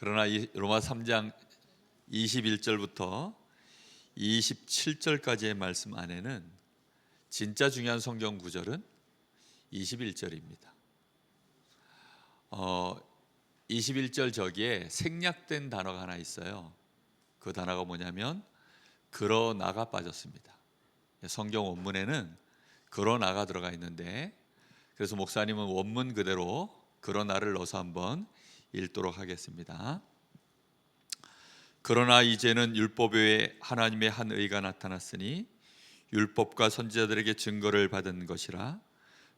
그러나 이 로마 3장 21절부터 27절까지의 말씀 안에는 진짜 중요한 성경 구절은 21절입니다. 21절 저기에 생략된 단어가 하나 있어요. 그 단어가 뭐냐면 그러나가 빠졌습니다. 성경 원문에는 그러나가 들어가 있는데, 그래서 목사님은 원문 그대로 그러나를 넣어서 한번 읽도록 하겠습니다. 그러나 이제는 율법 외에 하나님의 한 의가 나타났으니 율법과 선지자들에게 증거를 받은 것이라.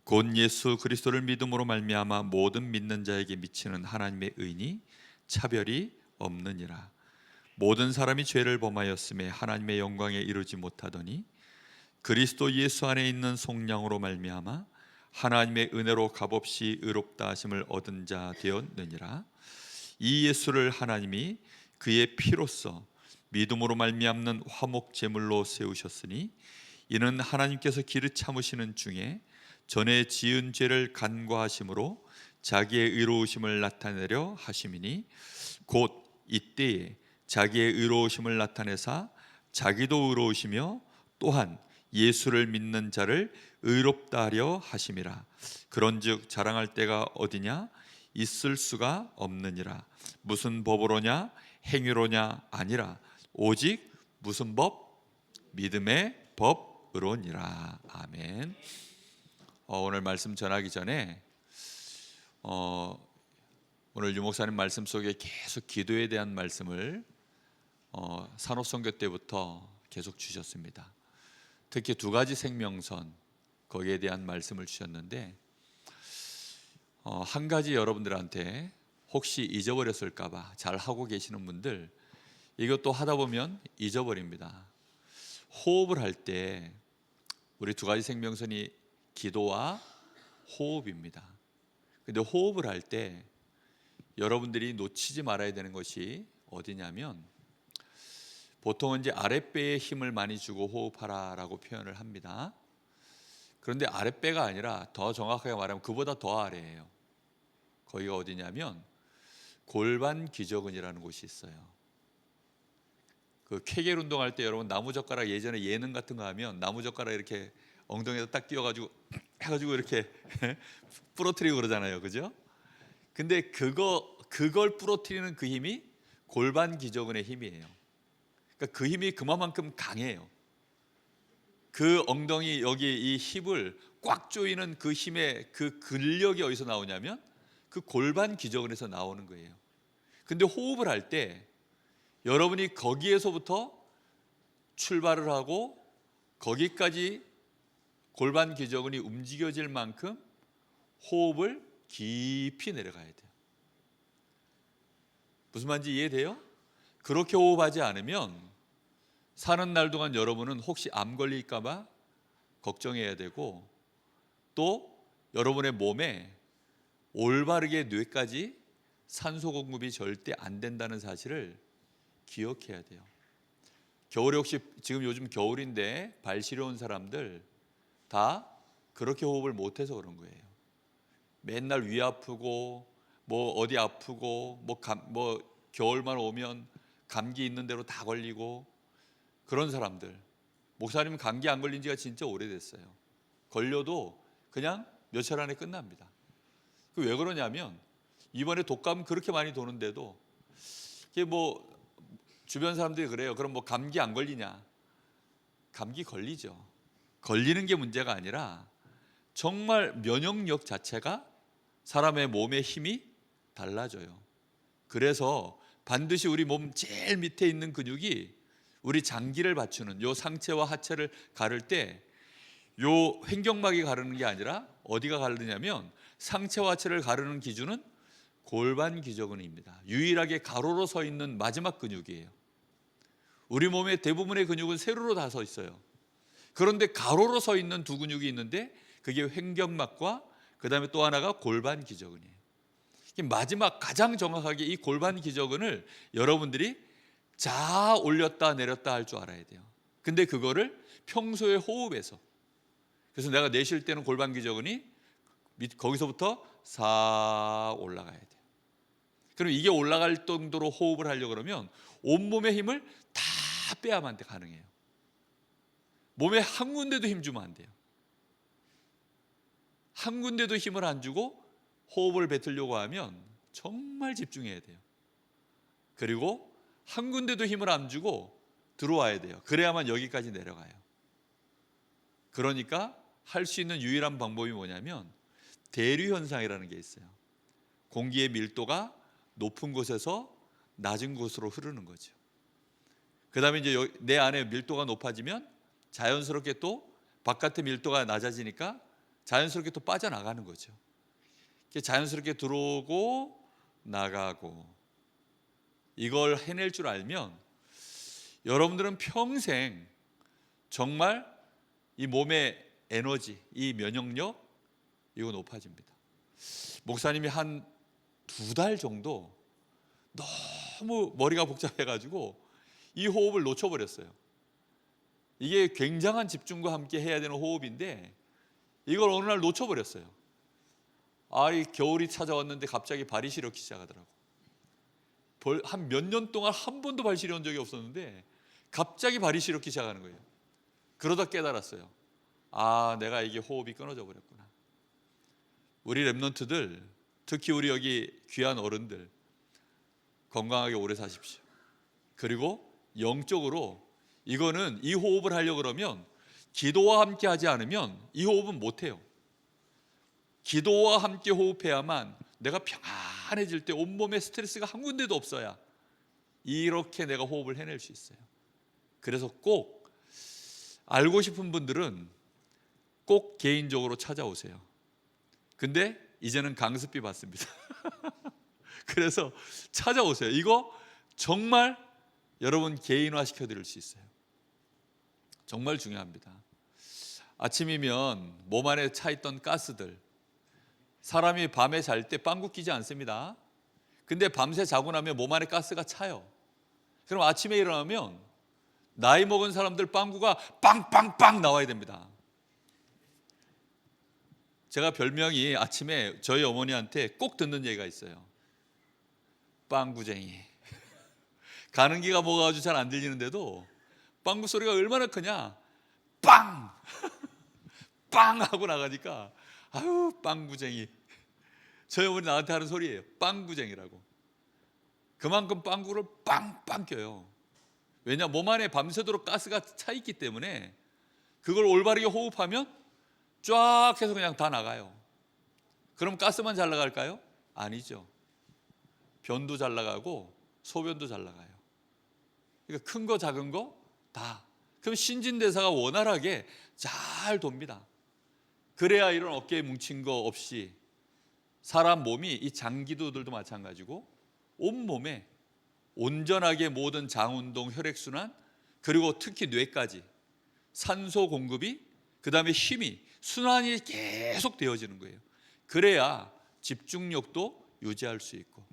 곧 예수 그리스도를 믿음으로 말미암아 모든 믿는 자에게 미치는 하나님의 의니 차별이 없느니라. 모든 사람이 죄를 범하였음에 하나님의 영광에 이르지 못하더니 그리스도 예수 안에 있는 속량으로 말미암아 하나님의 은혜로 값없이 의롭다 하심을 얻은 자 되었느니라. 이 예수를 하나님이 그의 피로써 믿음으로 말미암는 화목 제물로 세우셨으니 이는 하나님께서 기르 참으시는 중에 전에 지은 죄를 간과하심으로 자기의 의로우심을 나타내려 하심이니 곧 이때에 자기의 의로우심을 나타내사 자기도 의로우시며 또한 예수를 믿는 자를 의롭다 하려 하심이라. 그런즉 자랑할 데가 어디냐? 있을 수가 없느니라. 무슨 법으로냐? 행위로냐? 아니라 오직 무슨 법? 믿음의 법으로니라. 아멘. 오늘 말씀 전하기 전에 오늘 유 목사님 말씀 속에 계속 기도에 대한 말씀을 산업선교 때부터 계속 주셨습니다. 특히 두 가지 생명선 거기에 대한 말씀을 주셨는데, 한 가지 여러분들한테 혹시 잊어버렸을까 봐 잘 하고 계시는 분들, 이것도 하다 보면 잊어버립니다. 호흡을 할 때 우리 두 가지 생명선이 기도와 호흡입니다. 근데 호흡을 할 때 여러분들이 놓치지 말아야 되는 것이 어디냐면, 보통은 이제 아랫배에 힘을 많이 주고 호흡하라라고 표현을 합니다. 그런데 아랫배가 아니라 더 정확하게 말하면 그보다 더 아래예요. 거기가 어디냐면 골반 기저근이라는 곳이 있어요. 그 케겔 운동할 때 여러분 나무젓가락, 예전에 예능 같은 거 하면 나무젓가락 이렇게 엉덩이에다 딱 끼워가지고 해가지고 이렇게 부러뜨리고 그러잖아요, 그죠? 근데 그걸 부러뜨리는 그 힘이 골반 기저근의 힘이에요. 그러니까 그 힘이 그만큼 강해요. 그 엉덩이 여기 이 힙을 꽉 조이는 그 힘의 그 근력이 어디서 나오냐면 그 골반 기저근에서 나오는 거예요. 근데 호흡을 할 때 여러분이 거기에서부터 출발을 하고 거기까지 골반 기저근이 움직여질 만큼 호흡을 깊이 내려가야 돼요. 무슨 말인지 이해돼요? 그렇게 호흡하지 않으면 사는 날 동안 여러분은 혹시 암 걸릴까 봐 걱정해야 되고, 또 여러분의 몸에 올바르게 뇌까지 산소 공급이 절대 안 된다는 사실을 기억해야 돼요. 겨울에 혹시 지금 요즘 겨울인데 발 시려운 사람들 다 그렇게 호흡을 못해서 그런 거예요. 맨날 위 아프고 뭐 어디 아프고 뭐 겨울만 오면 감기 있는 대로 다 걸리고 그런 사람들, 목사님은 감기 안 걸린 지가 진짜 오래됐어요. 걸려도 그냥 며칠 안에 끝납니다. 왜 그러냐면 이번에 독감 그렇게 많이 도는데도 이게 뭐 주변 사람들이 그래요. 그럼 뭐 감기 안 걸리냐? 감기 걸리죠. 걸리는 게 문제가 아니라 정말 면역력 자체가 사람의 몸의 힘이 달라져요. 그래서 반드시 우리 몸 제일 밑에 있는 근육이 우리 장기를 받치는 요 상체와 하체를 가를 때 요 횡격막이 가르는 게 아니라 어디가 가르냐면 상체와 하체를 가르는 기준은 골반 기저근입니다. 유일하게 가로로 서 있는 마지막 근육이에요. 우리 몸의 대부분의 근육은 세로로 다 서 있어요. 그런데 가로로 서 있는 두 근육이 있는데 그게 횡격막과 그다음에 또 하나가 골반 기저근이에요. 마지막 가장 정확하게 이 골반 기저근을 여러분들이 자 올렸다 내렸다 할 줄 알아야 돼요. 근데 그거를 평소에 호흡에서, 그래서 내가 내쉴 때는 골반 기저근이 거기서부터 싹 올라가야 돼요. 그럼 이게 올라갈 정도로 호흡을 하려고 그러면 온몸의 힘을 다 빼야만 가능해요. 몸에 한 군데도 힘 주면 안 돼요. 한 군데도 힘을 안 주고 호흡을 뱉으려고 하면 정말 집중해야 돼요. 그리고 한 군데도 힘을 안 주고 들어와야 돼요. 그래야만 여기까지 내려가요. 그러니까 할 수 있는 유일한 방법이 뭐냐면 대류 현상이라는 게 있어요. 공기의 밀도가 높은 곳에서 낮은 곳으로 흐르는 거죠. 그 다음에 이제 내 안에 밀도가 높아지면 자연스럽게 또 바깥의 밀도가 낮아지니까 자연스럽게 또 빠져나가는 거죠. 자연스럽게 들어오고 나가고, 이걸 해낼 줄 알면 여러분들은 평생 정말 이 몸의 에너지, 이 면역력, 이거 높아집니다. 목사님이 한 2달 정도 너무 머리가 복잡해가지고 이 호흡을 놓쳐버렸어요. 이게 굉장한 집중과 함께 해야 되는 호흡인데 이걸 어느 날 놓쳐버렸어요. 이 겨울이 찾아왔는데 갑자기 발이 시렵기 시작하더라고. 한 몇 년 동안 한 번도 발 시려운 적이 없었는데 갑자기 발이 시렵기 시작하는 거예요. 그러다 깨달았어요. 내가 이게 호흡이 끊어져 버렸구나. 우리 랩런트들, 특히 우리 여기 귀한 어른들 건강하게 오래 사십시오. 그리고 영적으로 이거는 이 호흡을 하려고 그러면 기도와 함께 하지 않으면 이 호흡은 못해요. 기도와 함께 호흡해야만 내가 평안해질 때 온몸에 스트레스가 한 군데도 없어야 이렇게 내가 호흡을 해낼 수 있어요. 그래서 꼭 알고 싶은 분들은 꼭 개인적으로 찾아오세요. 근데 이제는 강습비 받습니다. 그래서 찾아오세요. 이거 정말 여러분 개인화 시켜드릴 수 있어요. 정말 중요합니다. 아침이면 몸 안에 차있던 가스들, 사람이 밤에 잘 때 빵구 끼지 않습니다. 근데 밤새 자고 나면 몸 안에 가스가 차요. 그럼 아침에 일어나면 나이 먹은 사람들 빵구가 빵빵빵 나와야 됩니다. 제가 별명이 아침에 저희 어머니한테 꼭 듣는 얘기가 있어요. 빵구쟁이. 가는 기가 먹어가지고 잘 안 들리는데도 빵구 소리가 얼마나 크냐. 빵! 빵! 하고 나가니까 아유 빵구쟁이. 저희 어머니 나한테 하는 소리예요. 빵구쟁이라고. 그만큼 빵구를 빵빵 껴요. 왜냐, 몸 안에 밤새도록 가스가 차 있기 때문에 그걸 올바르게 호흡하면 쫙 해서 그냥 다 나가요. 그럼 가스만 잘 나갈까요? 아니죠. 변도 잘 나가고 소변도 잘 나가요. 그러니까 큰 거 작은 거 다. 그럼 신진대사가 원활하게 잘 돕니다. 그래야 이런 어깨에 뭉친 거 없이 사람 몸이, 이 장기도들도 마찬가지고 온몸에 온전하게 모든 장운동, 혈액순환, 그리고 특히 뇌까지 산소 공급이, 그 다음에 힘이, 순환이 계속 되어지는 거예요. 그래야 집중력도 유지할 수 있고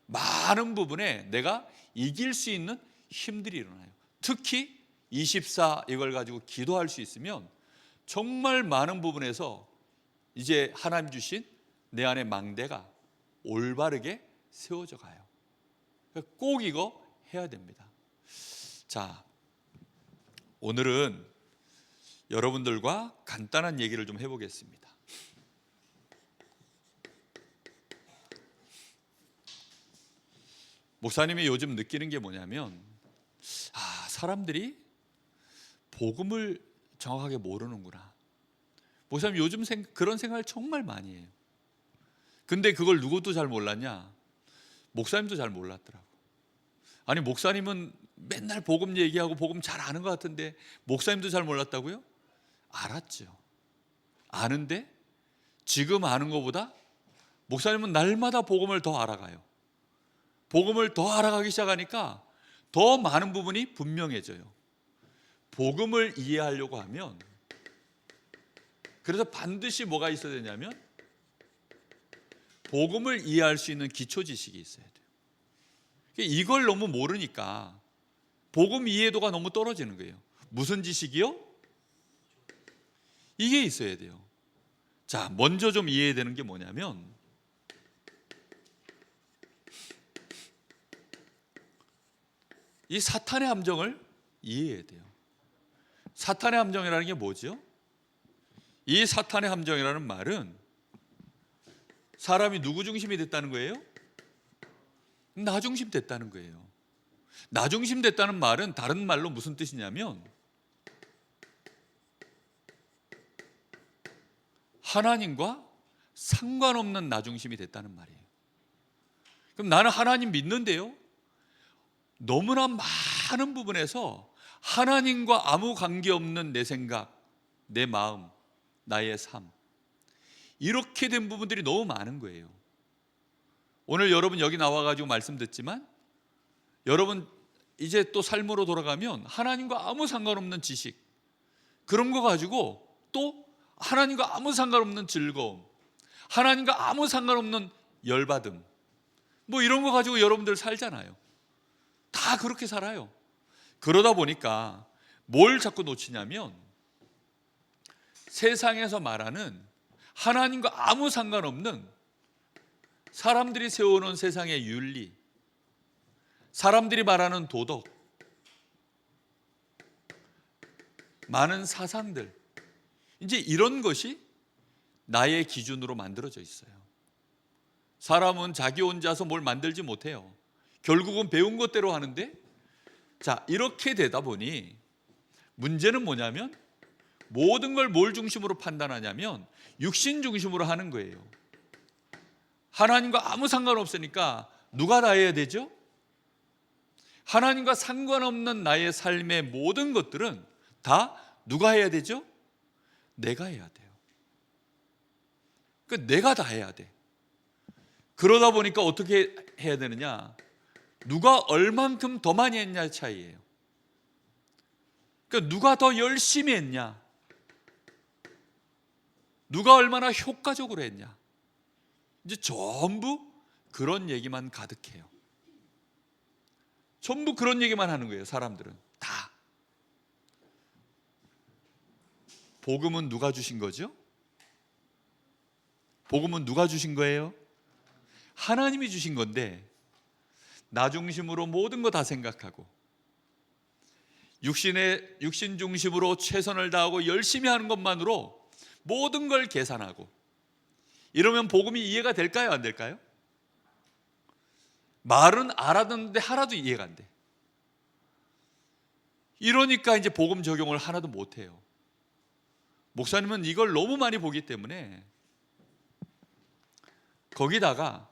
많은 부분에 내가 이길 수 있는 힘들이 일어나요. 특히 24 이걸 가지고 기도할 수 있으면 정말 많은 부분에서 이제 하나님 주신 내 안의 망대가 올바르게 세워져 가요. 꼭 이거 해야 됩니다. 자, 오늘은 여러분들과 간단한 얘기를 좀 해보겠습니다. 목사님이 요즘 느끼는 게 뭐냐면 사람들이 복음을 정확하게 모르는구나. 목사님 요즘 그런 생각을 정말 많이 해요. 근데 그걸 누구도 잘 몰랐냐? 목사님도 잘 몰랐더라고. 아니, 목사님은 맨날 복음 얘기하고 복음 잘 아는 것 같은데 목사님도 잘 몰랐다고요? 알았죠. 아는데 지금 아는 것보다 목사님은 날마다 복음을 더 알아가요. 복음을 더 알아가기 시작하니까 더 많은 부분이 분명해져요. 복음을 이해하려고 하면, 그래서 반드시 뭐가 있어야 되냐면 복음을 이해할 수 있는 기초 지식이 있어야 돼요. 이걸 너무 모르니까 복음 이해도가 너무 떨어지는 거예요. 무슨 지식이요? 이게 있어야 돼요. 자, 먼저 좀 이해되는 게 뭐냐면 이 사탄의 함정을 이해해야 돼요. 사탄의 함정이라는 게 뭐죠? 이 사탄의 함정이라는 말은 사람이 누구 중심이 됐다는 거예요? 나 중심 됐다는 거예요. 나 중심 됐다는 말은 다른 말로 무슨 뜻이냐면 하나님과 상관없는 나 중심이 됐다는 말이에요. 그럼 나는 하나님 믿는데요, 너무나 많은 부분에서 하나님과 아무 관계없는 내 생각, 내 마음, 나의 삶, 이렇게 된 부분들이 너무 많은 거예요. 오늘 여러분 여기 나와가지고 말씀 듣지만 여러분 이제 또 삶으로 돌아가면 하나님과 아무 상관없는 지식, 그런 거 가지고 또 하나님과 아무 상관없는 즐거움, 하나님과 아무 상관없는 열받음, 뭐 이런 거 가지고 여러분들 살잖아요. 다 그렇게 살아요. 그러다 보니까 뭘 자꾸 놓치냐면 세상에서 말하는 하나님과 아무 상관없는 사람들이 세워놓은 세상의 윤리, 사람들이 말하는 도덕, 많은 사상들, 이제 이런 것이 나의 기준으로 만들어져 있어요. 사람은 자기 혼자서 뭘 만들지 못해요. 결국은 배운 것대로 하는데, 자, 이렇게 되다 보니 문제는 뭐냐면 모든 걸 뭘 중심으로 판단하냐면 육신 중심으로 하는 거예요. 하나님과 아무 상관없으니까 누가 다 해야 되죠? 하나님과 상관없는 나의 삶의 모든 것들은 다 누가 해야 되죠? 내가 해야 돼요. 그러니까 내가 다 해야 돼. 그러다 보니까 어떻게 해야 되느냐? 누가 얼만큼 더 많이 했냐의 차이예요. 그러니까 누가 더 열심히 했냐, 누가 얼마나 효과적으로 했냐, 이제 전부 그런 얘기만 가득해요. 전부 그런 얘기만 하는 거예요. 사람들은 다. 복음은 누가 주신 거죠? 복음은 누가 주신 거예요? 하나님이 주신 건데 나 중심으로 모든 거 다 생각하고 육신 중심으로 최선을 다하고 열심히 하는 것만으로 모든 걸 계산하고 이러면 복음이 이해가 될까요? 안 될까요? 말은 알아듣는데 하나도 이해가 안 돼. 이러니까 이제 복음 적용을 하나도 못 해요. 목사님은 이걸 너무 많이 보기 때문에 거기다가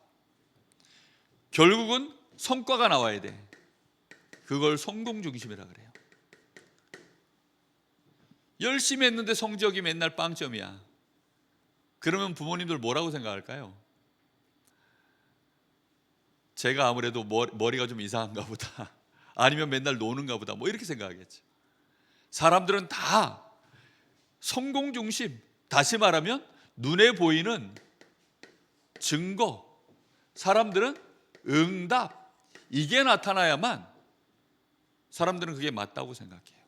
결국은 성과가 나와야 돼. 그걸 성공 중심이라 그래요. 열심히 했는데 성적이 맨날 빵점이야. 그러면 부모님들 뭐라고 생각할까요? 제가 아무래도 머리가 좀 이상한가 보다, 아니면 맨날 노는가 보다, 뭐 이렇게 생각하겠지. 사람들은 다 성공 중심, 다시 말하면 눈에 보이는 증거, 사람들은 응답, 이게 나타나야만 사람들은 그게 맞다고 생각해요.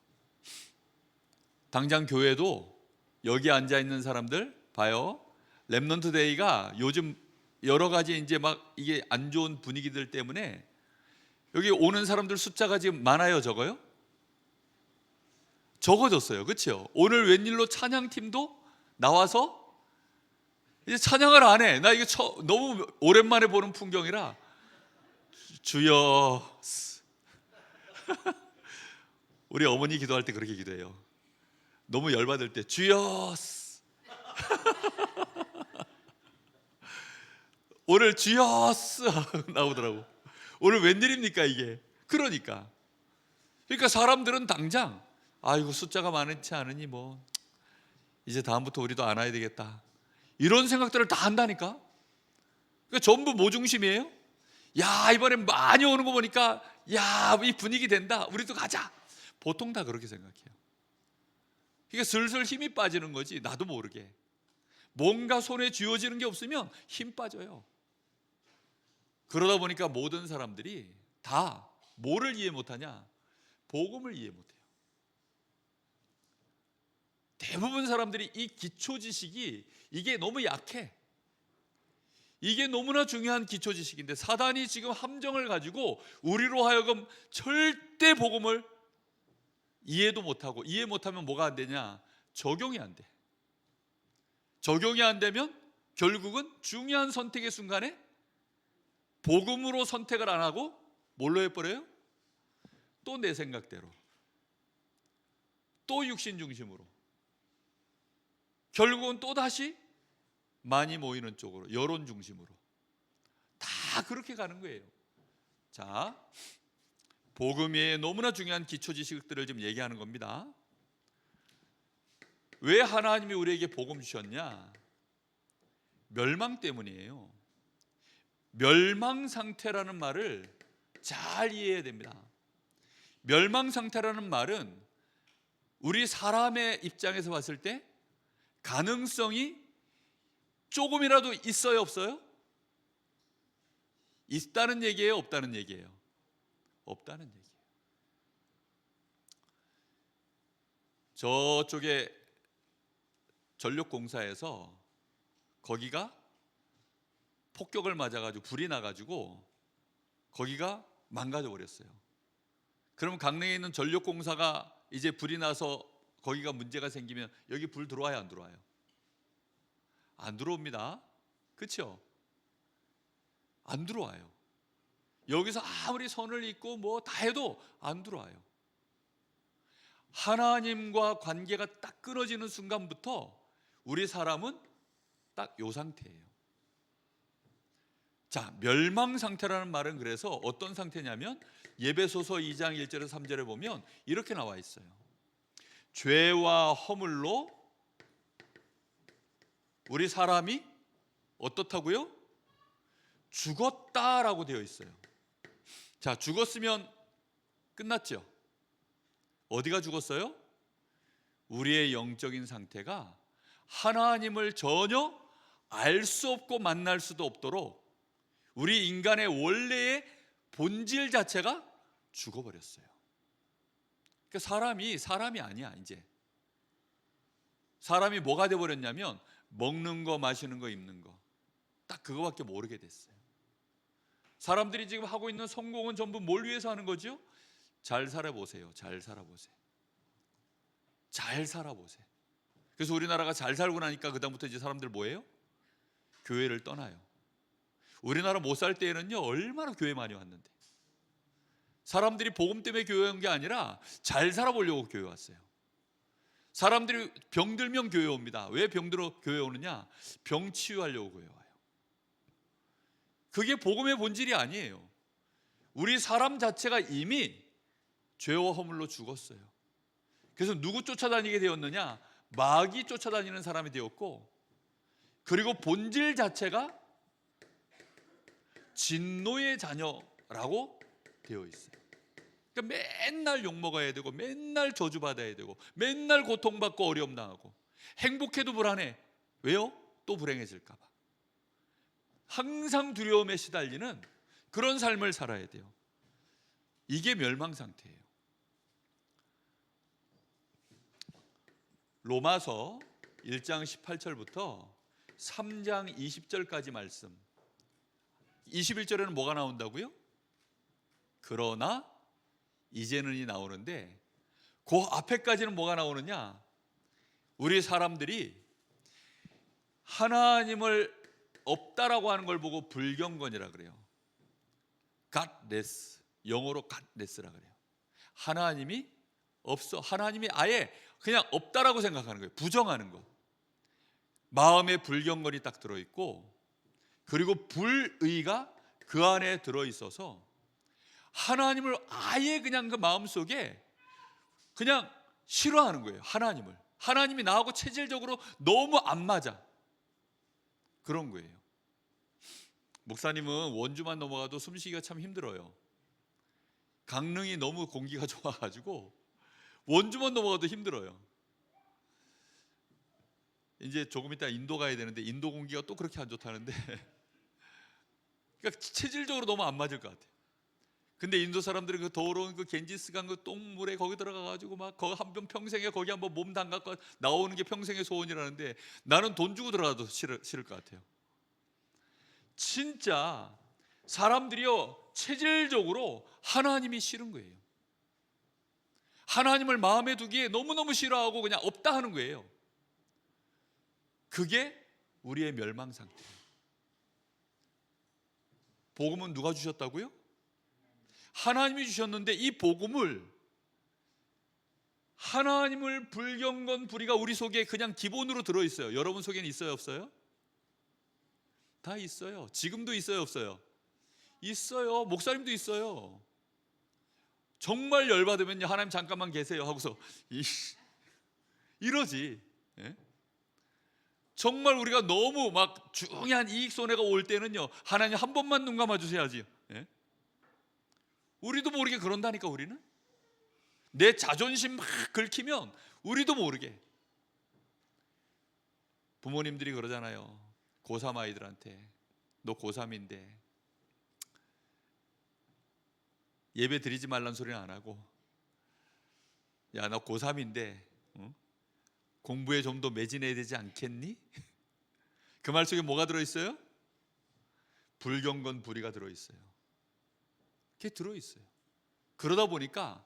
당장 교회도 여기 앉아 있는 사람들 봐요. 렘넌트 데이가 요즘 여러 가지 이제 막 이게 안 좋은 분위기들 때문에 여기 오는 사람들 숫자가 지금 많아요, 적어요? 적어졌어요. 그렇죠? 오늘 웬일로 찬양팀도 나와서 이제 찬양을 안 해. 나 이게 너무 오랜만에 보는 풍경이라 주여. 우리 어머니 기도할 때 그렇게 기도해요. 너무 열받을 때 주여. 오늘 주여 나오더라고. 오늘 웬일입니까 이게? 그러니까 사람들은 당장 아이고 숫자가 많지 않으니 뭐 이제 다음부터 우리도 안 와야 되겠다, 이런 생각들을 다 한다니까. 그러니까 전부 뭐 중심이에요? 야, 이번에 많이 오는 거 보니까 야, 이 분위기 된다, 우리도 가자. 보통 다 그렇게 생각해요. 그러니까 슬슬 힘이 빠지는 거지, 나도 모르게. 뭔가 손에 쥐어지는 게 없으면 힘 빠져요. 그러다 보니까 모든 사람들이 다 뭐를 이해 못하냐? 복음을 이해 못해요. 대부분 사람들이 이 기초 지식이 이게 너무 약해. 이게 너무나 중요한 기초 지식인데 사단이 지금 함정을 가지고 우리로 하여금 절대 복음을 이해도 못하고, 이해 못하면 뭐가 안 되냐? 적용이 안 돼. 적용이 안 되면 결국은 중요한 선택의 순간에 복음으로 선택을 안 하고 뭘로 해버려요? 또 내 생각대로, 또 육신 중심으로, 결국은 또다시 많이 모이는 쪽으로, 여론 중심으로 다 그렇게 가는 거예요. 자, 복음의 너무나 중요한 기초 지식들을 지금 얘기하는 겁니다. 왜 하나님이 우리에게 복음 주셨냐? 멸망 때문이에요. 멸망 상태라는 말을 잘 이해해야 됩니다. 멸망 상태라는 말은 우리 사람의 입장에서 봤을 때 가능성이 조금이라도 있어요, 없어요? 있다는 얘기예요, 없다는 얘기예요? 없다는 얘기예요. 저쪽에 전력공사에서 거기가 폭격을 맞아가지고 불이 나가지고 거기가 망가져 버렸어요. 그럼 강릉에 있는 전력공사가 이제 불이 나서 거기가 문제가 생기면 여기 불 들어와요, 안 들어와요? 안 들어옵니다. 그렇죠? 안 들어와요. 여기서 아무리 선을 잇고 뭐 다 해도 안 들어와요. 하나님과 관계가 딱 끊어지는 순간부터 우리 사람은 딱 요 상태예요. 자, 멸망 상태라는 말은 그래서 어떤 상태냐면 에베소서 2장 1절에서 3절에 보면 이렇게 나와 있어요. 죄와 허물로 우리 사람이 어떻다고요? 죽었다라고 되어 있어요. 자, 죽었으면 끝났죠. 어디가 죽었어요? 우리의 영적인 상태가 하나님을 전혀 알 수 없고 만날 수도 없도록 우리 인간의 원래의 본질 자체가 죽어버렸어요. 그러니까 사람이 아니야. 이제 사람이 뭐가 돼버렸냐면 먹는 거, 마시는 거, 입는 거, 딱 그거밖에 모르게 됐어요. 사람들이 지금 하고 있는 성공은 전부 뭘 위해서 하는 거죠? 잘 살아보세요. 잘 살아보세요. 잘 살아보세요. 그래서 우리나라가 잘 살고 나니까 그다음부터 이제 사람들 뭐예요? 교회를 떠나요. 우리나라 못 살 때에는요 얼마나 교회 많이 왔는데, 사람들이 복음 때문에 교회 온 게 아니라 잘 살아보려고 교회 왔어요. 사람들이 병들면 교회 옵니다. 왜 병들어 교회 오느냐? 병 치유하려고 교회 와요. 그게 복음의 본질이 아니에요. 우리 사람 자체가 이미 죄와 허물로 죽었어요. 그래서 누구 쫓아다니게 되었느냐? 마귀 쫓아다니는 사람이 되었고, 그리고 본질 자체가 진노의 자녀라고 되어 있어요. 그러니까 맨날 욕먹어야 되고, 맨날 저주받아야 되고, 맨날 고통받고 어려움 당하고, 행복해도 불안해. 왜요? 또 불행해질까 봐. 항상 두려움에 시달리는 그런 삶을 살아야 돼요. 이게 멸망 상태예요. 로마서 1장 18절부터 3장 20절까지 말씀, 21절에는 뭐가 나온다고요? 그러나 이제는이 나오는데, 그 앞에까지는 뭐가 나오느냐? 우리 사람들이 하나님을 없다라고 하는 걸 보고 불경건이라 그래요. godless, 영어로 godless라 그래요. 하나님이 없어. 하나님이 아예 그냥 없다라고 생각하는 거예요. 부정하는 거. 마음에 불경건이 딱 들어있고, 그리고 불의가 그 안에 들어있어서 하나님을 아예 그냥 그 마음속에 그냥 싫어하는 거예요. 하나님이 나하고 체질적으로 너무 안 맞아. 그런 거예요. 목사님은 원주만 넘어가도 숨쉬기가 참 힘들어요. 강릉이 너무 공기가 좋아가지고 원주만 넘어가도 힘들어요. 이제 조금 이따 인도 가야 되는데 인도 공기가 또 그렇게 안 좋다는데 그러니까 체질적으로 너무 안 맞을 것 같아요. 근데 인도 사람들은 그 더러운 그 겐지스강 그 똥물에 거기 들어가가지고 막 거기 한번 평생에 거기 한번 몸 담가고 나오는 게 평생의 소원이라는데, 나는 돈 주고 들어가도 싫을 것 같아요. 진짜 사람들이요 체질적으로 하나님이 싫은 거예요. 하나님을 마음에 두기에 너무너무 싫어하고 그냥 없다 하는 거예요. 그게 우리의 멸망 상태예요. 복음은 누가 주셨다고요? 하나님이 주셨는데 이 복음을 하나님을 불경건 불의가 우리 속에 그냥 기본으로 들어있어요. 여러분 속에는 있어요 없어요? 다 있어요. 지금도 있어요 없어요? 있어요. 목사님도 있어요. 정말 열받으면요 하나님 잠깐만 계세요 하고서 이러지. 예? 정말 우리가 너무 막 중요한 이익 손해가 올 때는요 하나님 한 번만 눈 감아 주셔야지. 예? 우리도 모르게 그런다니까. 우리는 내 자존심 막 긁히면 우리도 모르게. 부모님들이 그러잖아요. 고3 아이들한테 너 고3인데 예배 드리지 말란 소리는 안 하고 야 너 고3인데 공부에 좀 더 매진해야 되지 않겠니? 그 말 속에 뭐가 들어있어요? 불경건 불의가 들어있어요. 그게 들어있어요. 그러다 보니까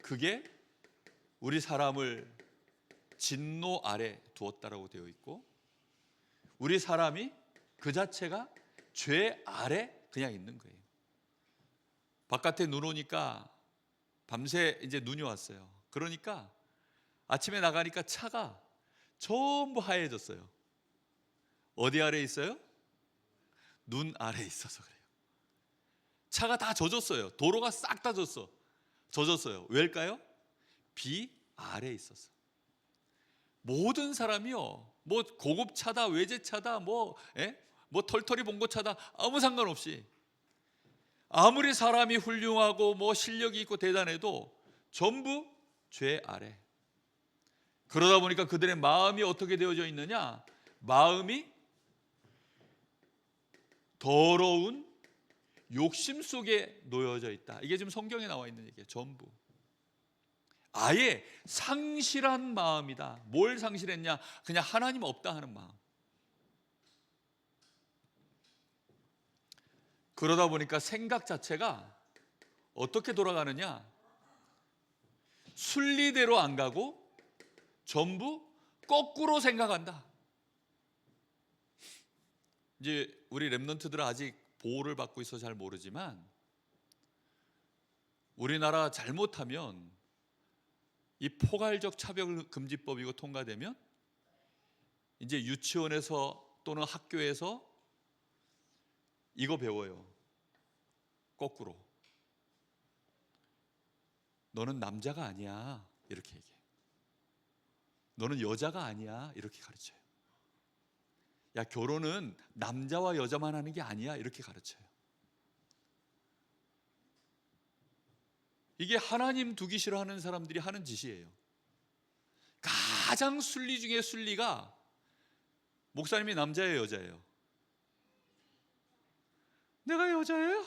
그게 우리 사람을 진노 아래 두었다라고 되어 있고 우리 사람이 그 자체가 죄 아래 그냥 있는 거예요. 바깥에 눈 오니까 밤새 이제 눈이 왔어요. 그러니까 아침에 나가니까 차가 전부 하얘졌어요. 어디 아래 있어요? 눈 아래 있어서 그래요. 차가 다 젖었어요. 도로가 싹 다 젖었어요. 왜일까요? 비 아래 있었어. 모든 사람이요 뭐 고급차다 외제차다 뭐 털털이 봉고차다 아무 상관없이 아무리 사람이 훌륭하고 뭐 실력이 있고 대단해도 전부 죄 아래. 그러다 보니까 그들의 마음이 어떻게 되어져 있느냐? 마음이 더러운 욕심 속에 놓여져 있다. 이게 지금 성경에 나와 있는 얘기예요. 전부 아예 상실한 마음이다. 뭘 상실했냐? 그냥 하나님 없다 하는 마음. 그러다 보니까 생각 자체가 어떻게 돌아가느냐? 순리대로 안 가고 전부 거꾸로 생각한다. 이제 우리 랩런트들은 아직 보호를 받고 있어서 잘 모르지만 우리나라 잘못하면 이 포괄적 차별금지법이고 통과되면 이제 유치원에서 또는 학교에서 이거 배워요. 거꾸로. 너는 남자가 아니야. 이렇게 얘기해. 너는 여자가 아니야. 이렇게 가르쳐요. 야, 결혼은 남자와 여자만 하는 게 아니야. 이렇게 가르쳐요. 이게 하나님 두기 싫어하는 사람들이 하는 짓이에요. 가장 순리 중에 순리가 목사님이 남자예요, 여자예요? 내가 여자예요?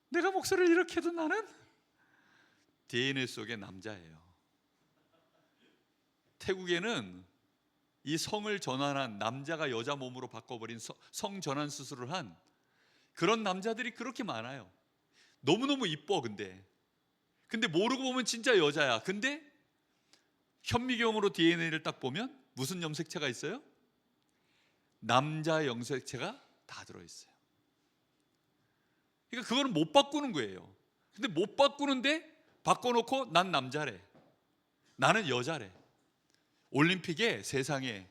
내가 목소리를 이렇게 해도 나는 DNA 속에 남자예요. 태국에는 이 성을 전환한 남자가 여자 몸으로 바꿔버린 성 전환 수술을 한 그런 남자들이 그렇게 많아요. 너무너무 이뻐. 근데 모르고 보면 진짜 여자야. 근데 현미경으로 DNA를 딱 보면 무슨 염색체가 있어요? 남자 염색체가 다 들어있어요. 그러니까 그거는 못 바꾸는 거예요. 근데 못 바꾸는데 바꿔놓고 난 남자래, 나는 여자래. 올림픽에 세상에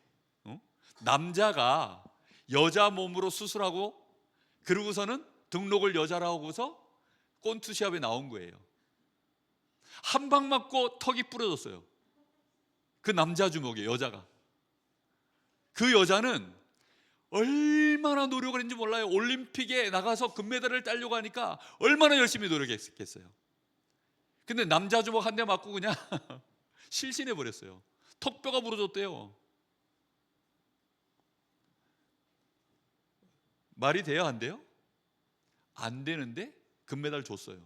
남자가 여자 몸으로 수술하고 그러고서는 등록을 여자라고 하고서 꼰투 시합에 나온 거예요. 한 방 맞고 턱이 부러졌어요. 그 남자 주먹에 여자가. 그 여자는 얼마나 노력을 했는지 몰라요. 올림픽에 나가서 금메달을 따려고 하니까 얼마나 열심히 노력했겠어요. 근데 남자 주먹 한 대 맞고 그냥 실신해 버렸어요. 턱뼈가 부러졌대요. 말이 돼요, 안 돼요? 안 되는데 금메달 줬어요.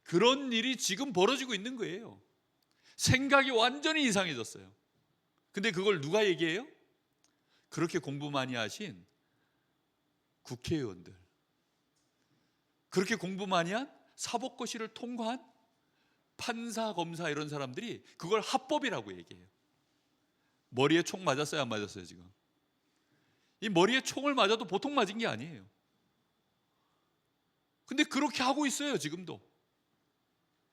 그런 일이 지금 벌어지고 있는 거예요. 생각이 완전히 이상해졌어요. 근데 그걸 누가 얘기해요? 그렇게 공부 많이 하신 국회의원들, 그렇게 공부 많이 한 사법고시를 통과한 판사, 검사 이런 사람들이 그걸 합법이라고 얘기해요. 머리에 총 맞았어요, 안 맞았어요? 지금 이 머리에 총을 맞아도 보통 맞은 게 아니에요. 근데 그렇게 하고 있어요. 지금도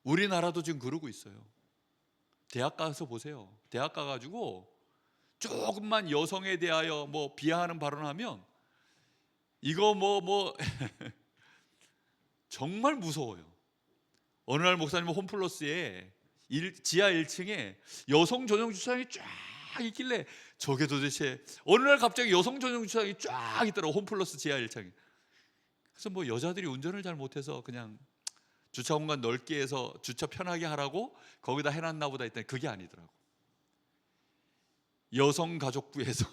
우리나라도 지금 그러고 있어요. 대학 가서 보세요. 대학 가가지고 조금만 여성에 대하여 뭐 비하하는 발언하면 이거 정말 무서워요. 어느 날 목사님은 홈플러스에 지하 1층에 여성 전용 주차장이 쫙 있길래 저게 도대체, 어느 날 갑자기 여성 전용 주차장이 쫙 있더라고, 홈플러스 지하 1층에. 그래서 뭐 여자들이 운전을 잘 못해서 그냥 주차 공간 넓게 해서 주차 편하게 하라고 거기다 해놨나 보다 했더니 그게 아니더라고. 여성가족부에서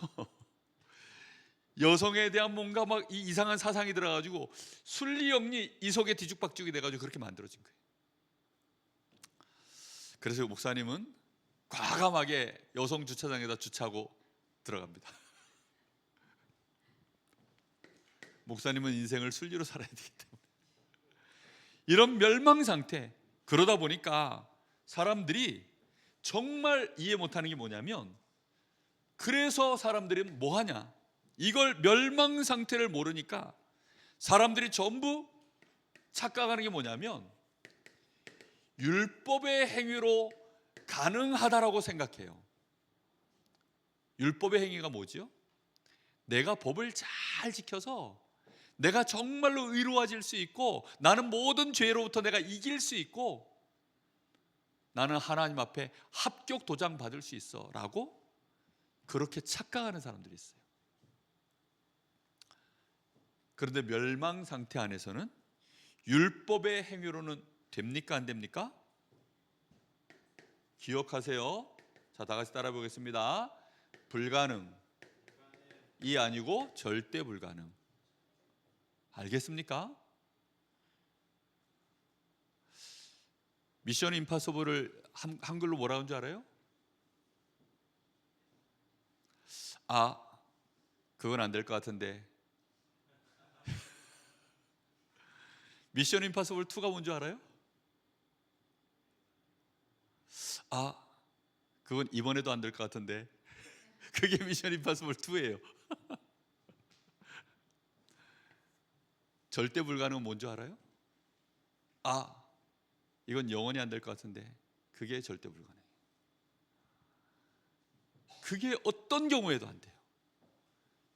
여성에 대한 뭔가 막 이상한 사상이 들어가지고 순리영리 이 속에 뒤죽박죽이 돼가지고 그렇게 만들어진 거예요. 그래서 목사님은 과감하게 여성 주차장에다 주차하고 들어갑니다. 목사님은 인생을 순리로 살아야 되기 때문에. 이런 멸망 상태, 그러다 보니까 사람들이 정말 이해 못하는 게 뭐냐면, 그래서 사람들이 뭐 하냐, 이걸 멸망 상태를 모르니까 사람들이 전부 착각하는 게 뭐냐면 율법의 행위로 가능하다라고 생각해요. 율법의 행위가 뭐지요? 내가 법을 잘 지켜서 내가 정말로 의로워질 수 있고, 나는 모든 죄로부터 내가 이길 수 있고, 나는 하나님 앞에 합격 도장 받을 수 있어 라고 그렇게 착각하는 사람들이 있어요. 그런데 멸망 상태 안에서는 율법의 행위로는 됩니까, 안 됩니까? 기억하세요. 자, 다 같이 따라 보겠습니다. 불가능이 아니고 절대 불가능. 알겠습니까? 미션 임파서블을 한글로 뭐라고 하는 줄 알아요? 그건 안 될 것 같은데. 미션 임파서블 2가 뭔지 알아요? 그건 이번에도 안 될 것 같은데. 그게 미션 임파서블 2예요. 절대 불가능은 뭔지 알아요? 이건 영원히 안 될 것 같은데. 그게 절대 불가능해요. 그게 어떤 경우에도 안 돼요.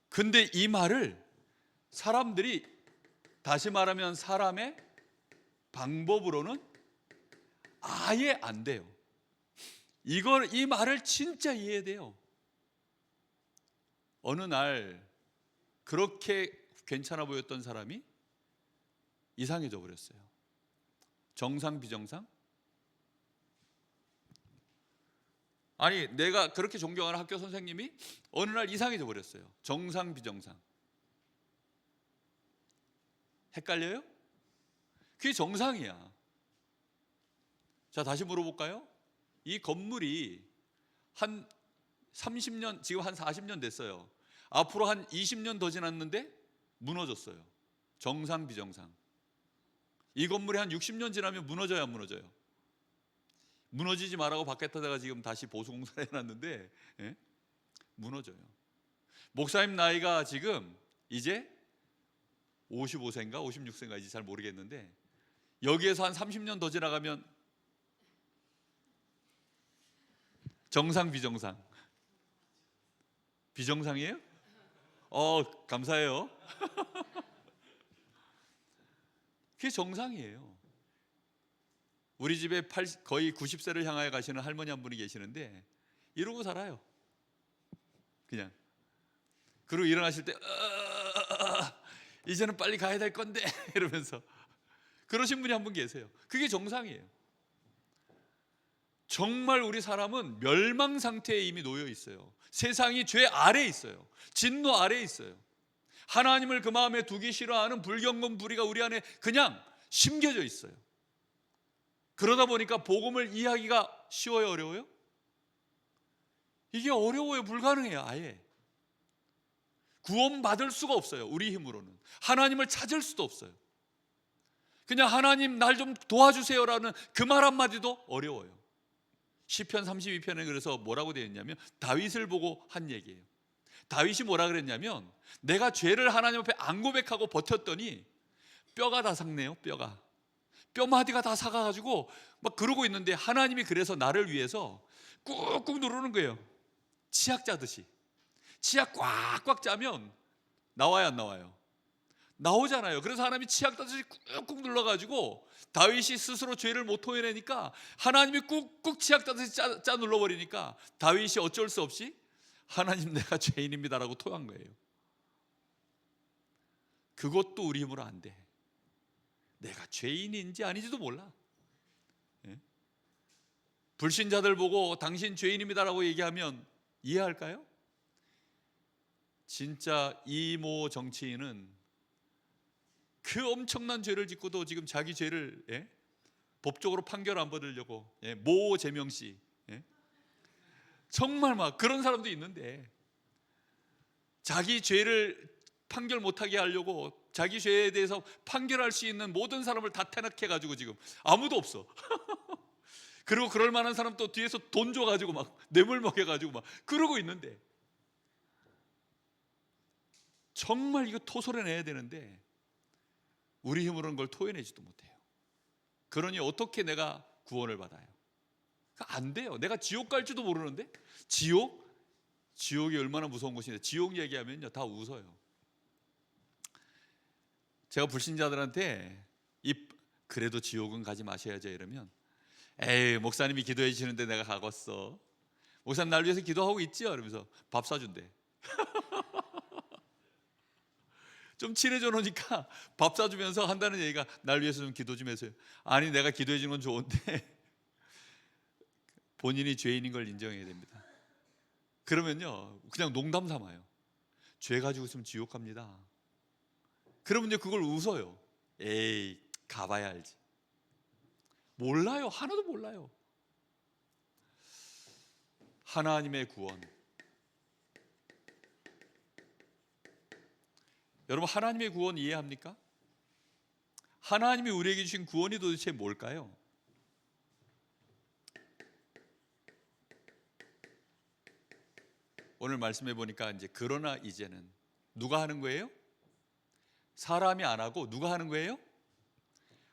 근데 이 말을 사람들이, 다시 말하면 사람의 방법으로는 아예 안 돼요. 이 말을 진짜 이해해야 돼요. 어느 날 그렇게 괜찮아 보였던 사람이 이상해져 버렸어요. 정상 비정상? 아니, 내가 그렇게 존경하는 학교 선생님이 어느 날 이상해져 버렸어요. 정상 비정상. 헷갈려요? 그게 정상이야. 자, 다시 물어볼까요? 이 건물이 한 30년, 지금 한 40년 됐어요. 앞으로 한 20년 더 지났는데 무너졌어요. 정상 비정상. 이 건물이 한 60년 지나면 무너져야 안 무너져요? 무너지지 말라고 밖에다가 지금 다시 보수공사를 해놨는데 무너져요. 목사님 나이가 지금 이제 55세인가 56세인가 잘 모르겠는데, 여기에서 한 30년 더 지나가면 정상 비정상? 비정상이에요? 감사해요. 그게 정상이에요. 우리 집에 거의 90세를 향하여 가시는 할머니 한 분이 계시는데 이러고 살아요. 그냥. 그리고 일어나실 때 이제는 빨리 가야 될 건데 이러면서 그러신 분이 한 분 계세요. 그게 정상이에요. 정말 우리 사람은 멸망 상태에 이미 놓여 있어요. 세상이 죄 아래에 있어요. 진노 아래에 있어요. 하나님을 그 마음에 두기 싫어하는 불경건 불의가 우리 안에 그냥 심겨져 있어요. 그러다 보니까 복음을 이해하기가 쉬워요, 어려워요? 이게 어려워요, 불가능해요, 아예. 구원받을 수가 없어요, 우리 힘으로는. 하나님을 찾을 수도 없어요. 그냥 하나님 날 좀 도와주세요라는 그 말 한마디도 어려워요. 시편 32편에 그래서 뭐라고 되어 있냐면 다윗을 보고 한 얘기예요. 다윗이 뭐라 그랬냐면 내가 죄를 하나님 앞에 안 고백하고 버텼더니 뼈가 다 삭네요. 뼈마디가 다 삭아가지고 막 그러고 있는데 하나님이 그래서 나를 위해서 꾹꾹 누르는 거예요. 치약 짜듯이. 치약 꽉꽉 짜면 나와요, 안 나와요? 나오잖아요. 그래서 하나님이 치약 짜듯이 꾹꾹 눌러가지고 다윗이 스스로 죄를 못 토해내니까 하나님이 꾹꾹 치약 짜듯이 짜 눌러버리니까 다윗이 어쩔 수 없이 하나님 내가 죄인입니다라고 토한 거예요. 그것도 우리 힘으로 안 돼. 내가 죄인인지 아닌지도 몰라. 예? 불신자들 보고 당신 죄인입니다라고 얘기하면 이해할까요? 진짜 이모 정치인은 그 엄청난 죄를 짓고도 지금 자기 죄를 법적으로 판결 안 받으려고 모 재명 씨 정말 막 그런 사람도 있는데 자기 죄를 판결 못하게 하려고 자기 죄에 대해서 판결할 수 있는 모든 사람을 다 탄핵해가지고 지금 아무도 없어. 그리고 그럴 만한 사람 또 뒤에서 돈 줘가지고 막 뇌물 먹여가지고 막 그러고 있는데 정말 이거 토설해내야 되는데 우리 힘으로는 그걸 토해내지도 못해요. 그러니 어떻게 내가 구원을 받아요? 안 돼요. 내가 지옥 갈지도 모르는데 지옥이 얼마나 무서운 곳인데 지옥 얘기하면요 다 웃어요. 제가 불신자들한테 그래도 지옥은 가지 마셔야죠 이러면 에이 목사님이 기도해 주시는데 내가 가겠어. 목사님 날 위해서 기도하고 있지요? 이러면서 밥 사준대. 좀 친해져 놓으니까 밥 사주면서 한다는 얘기가 날 위해서 좀 기도 좀 해서요. 아니 내가 기도해 주는 건 좋은데 본인이 죄인인 걸 인정해야 됩니다. 그러면요 그냥 농담 삼아요. 죄 가지고 있으면 지옥 갑니다. 그러면요 그걸 웃어요. 에이 가봐야 알지. 몰라요. 하나도 몰라요. 하나님의 구원. 여러분 하나님의 구원 이해합니까? 하나님이 우리에게 주신 구원이 도대체 뭘까요? 오늘 말씀해 보니까 이제 그러나 이제는 누가 하는 거예요? 사람이 안 하고 누가 하는 거예요?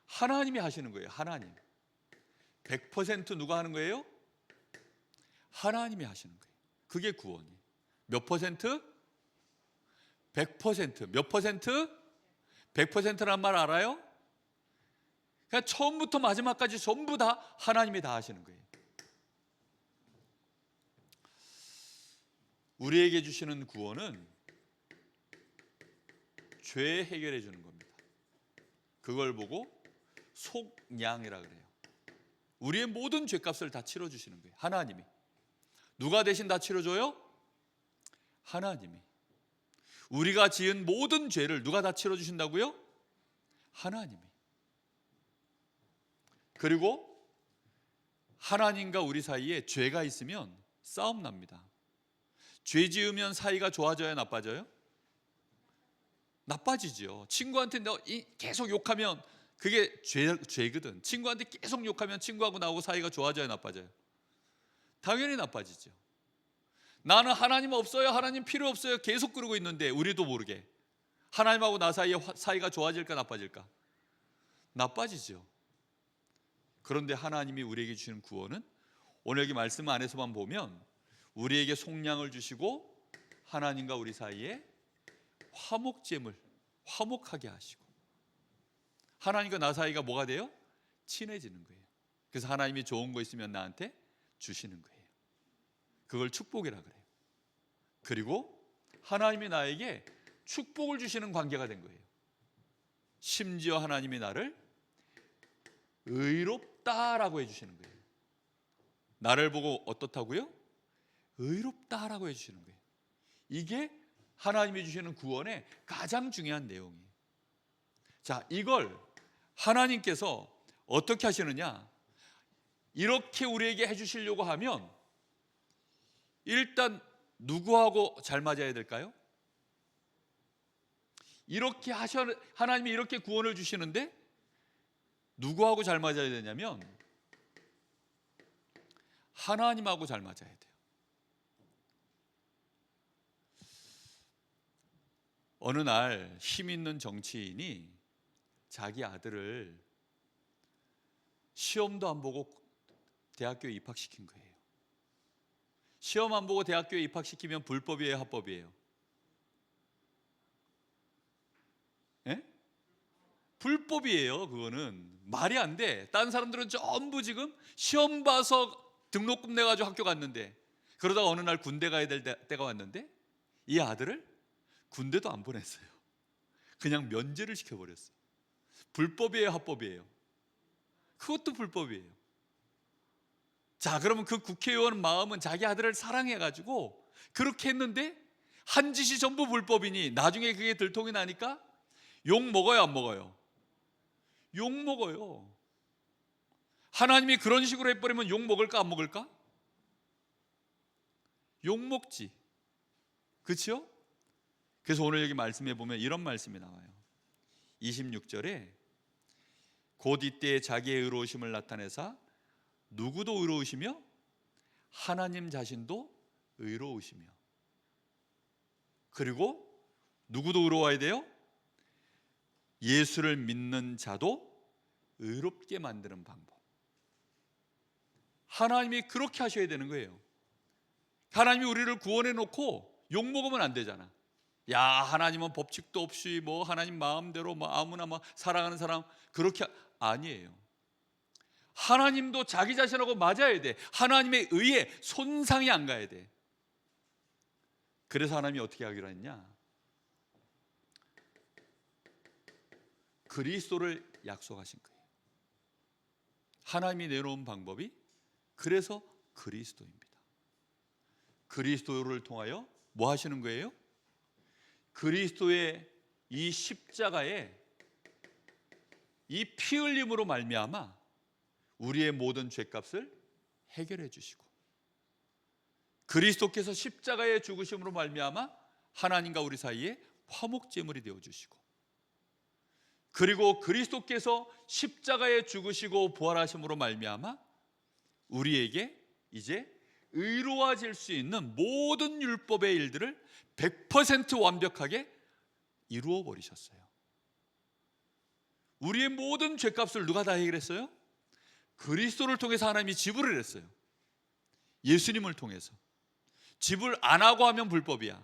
하나님이 하시는 거예요. 하나님. 100% 누가 하는 거예요? 하나님이 하시는 거예요. 그게 구원이에요. 몇 퍼센트? 100%. 몇 퍼센트? 100%란 말 알아요? 그러니까 처음부터 마지막까지 전부 다 하나님이 다 하시는 거예요. 우리에게 주시는 구원은 죄 해결해 주는 겁니다. 그걸 보고 속량이라 그래요. 우리의 모든 죄값을 다 치러주시는 거예요. 하나님이. 누가 대신 다 치러줘요? 하나님이. 우리가 지은 모든 죄를 누가 다 치러주신다고요? 하나님이. 그리고 하나님과 우리 사이에 죄가 있으면 싸움 납니다. 죄 지으면 사이가 좋아져요? 나빠져요? 나빠지죠. 친구한테 너 계속 욕하면 그게 죄거든. 친구한테 계속 욕하면 친구하고 나하고 사이가 좋아져요? 나빠져요? 당연히 나빠지죠. 나는 하나님 없어요, 하나님 필요 없어요 계속 그러고 있는데 우리도 모르게 하나님하고 나 사이에 사이가 좋아질까 나빠질까? 나빠지죠. 그런데 하나님이 우리에게 주시는 구원은 오늘 여기 말씀 안에서만 보면 우리에게 속량을 주시고 하나님과 우리 사이에 화목제물 화목하게 하시고 하나님과 나 사이가 뭐가 돼요? 친해지는 거예요. 그래서 하나님이 좋은 거 있으면 나한테 주시는 거예요. 그걸 축복이라 그래요. 그리고 하나님이 나에게 축복을 주시는 관계가 된 거예요. 심지어 하나님이 나를 의롭다라고 해주시는 거예요. 나를 보고 어떻다고요? 의롭다라고 해주시는 거예요. 이게 하나님이 주시는 구원의 가장 중요한 내용이에요. 자, 이걸 하나님께서 어떻게 하시느냐? 이렇게 우리에게 해주시려고 하면 일단 누구하고 잘 맞아야 될까요? 이렇게 하나님이 이렇게 구원을 주시는데 누구하고 잘 맞아야 되냐면 하나님하고 잘 맞아야 돼요. 어느 날 힘 있는 정치인이 자기 아들을 시험도 안 보고 대학교에 입학시킨 거예요. 시험 안 보고 대학교에 입학시키면 불법이에요, 합법이에요? 예? 불법이에요. 그거는 말이 안 돼. 딴 사람들은 전부 지금 시험 봐서 등록금 내가지고 학교 갔는데, 그러다가 어느 날 군대 가야 될 때가 왔는데 이 아들을 군대도 안 보냈어요. 그냥 면제를 시켜버렸어요. 불법이에요, 합법이에요? 그것도 불법이에요. 자, 그러면 그 국회의원 마음은 자기 아들을 사랑해가지고 그렇게 했는데 한 짓이 전부 불법이니 나중에 그게 들통이 나니까 욕 먹어요, 안 먹어요? 욕 먹어요. 하나님이 그런 식으로 해버리면 욕 먹을까, 안 먹을까? 욕 먹지. 그렇죠? 그래서 오늘 여기 말씀해 보면 이런 말씀이 나와요. 26절에 곧 이때 자기의 의로우심을 나타내사 누구도 의로우시며 하나님 자신도 의로우시며, 그리고 누구도 의로워야 돼요? 예수를 믿는 자도 의롭게 만드는 방법. 하나님이 그렇게 하셔야 되는 거예요. 하나님이 우리를 구원해 놓고 욕 먹으면 안 되잖아. 야, 하나님은 법칙도 없이 뭐 하나님 마음대로 뭐 아무나 뭐 사랑하는 사람 그렇게 아니에요. 하나님도 자기 자신하고 맞아야 돼. 하나님의 의에 손상이 안 가야 돼. 그래서 하나님이 어떻게 하기로 했냐? 그리스도를 약속하신 거예요. 하나님이 내놓은 방법이 그래서 그리스도입니다. 그리스도를 통하여 뭐 하시는 거예요? 그리스도의 이 십자가에 이 피 흘림으로 말미암아 우리의 모든 죄값을 해결해 주시고, 그리스도께서 십자가에 죽으심으로 말미암아 하나님과 우리 사이에 화목제물이 되어 주시고, 그리고 그리스도께서 십자가에 죽으시고 부활하심으로 말미암아 우리에게 이제 의로워질 수 있는 모든 율법의 일들을 100% 완벽하게 이루어 버리셨어요. 우리의 모든 죄값을 누가 다 해결했어요? 그리스도를 통해서 하나님이 지불을 했어요. 예수님을 통해서. 지불 안 하고 하면 불법이야.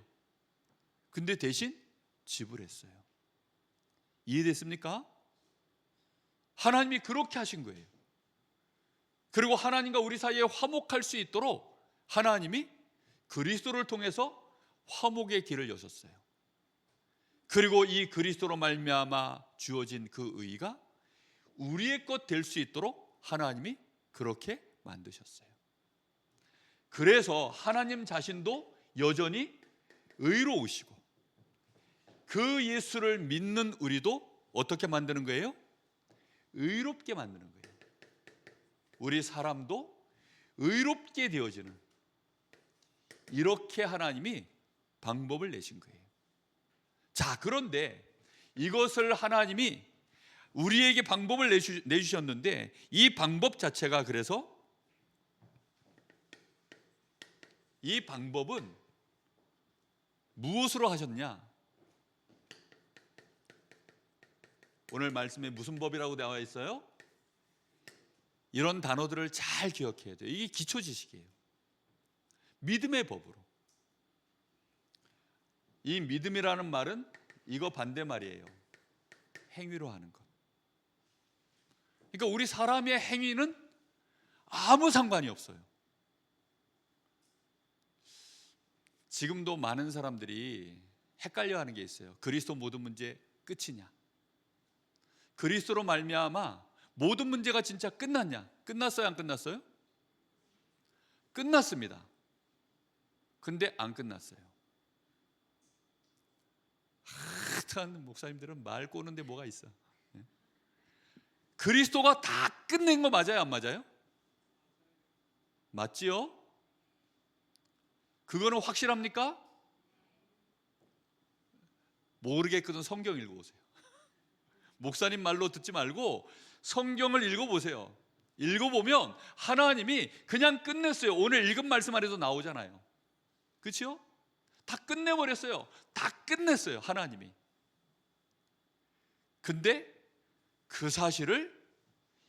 근데 대신 지불했어요. 이해됐습니까? 하나님이 그렇게 하신 거예요. 그리고 하나님과 우리 사이에 화목할 수 있도록 하나님이 그리스도를 통해서 화목의 길을 여셨어요. 그리고 이 그리스도로 말미암아 주어진 그 의가 우리의 것 될 수 있도록 하나님이 그렇게 만드셨어요. 그래서 하나님 자신도 여전히 의로우시고 그 예수를 믿는 우리도 어떻게 만드는 거예요? 의롭게 만드는 거예요. 우리 사람도 의롭게 되어지는, 이렇게 하나님이 방법을 내신 거예요. 자, 그런데 이것을 하나님이 우리에게 방법을 내주셨는데 이 방법 자체가, 그래서 이 방법은 무엇으로 하셨냐? 오늘 말씀에 무슨 법이라고 나와 있어요? 이런 단어들을 잘 기억해야 돼요. 이게 기초 지식이에요. 믿음의 법으로. 이 믿음이라는 말은 이거 반대말이에요. 행위로 하는 것. 그러니까 우리 사람의 행위는 아무 상관이 없어요. 지금도 많은 사람들이 헷갈려하는 게 있어요. 그리스도 모든 문제 끝이냐? 그리스도로 말미암아 모든 문제가 진짜 끝났냐? 끝났어요, 안 끝났어요? 끝났습니다. 근데 안 끝났어요. 하여튼 목사님들은 말 꼬는데 뭐가 있어? 그리스도가 다 끝낸 거 맞아요, 안 맞아요? 맞지요? 그거는 확실합니까? 모르겠거든 성경 읽어보세요. 목사님 말로 듣지 말고 성경을 읽어보세요. 읽어보면 하나님이 그냥 끝냈어요. 오늘 읽은 말씀 안에도 나오잖아요. 그렇죠? 다 끝내버렸어요. 다 끝냈어요, 하나님이. 근데 그 사실을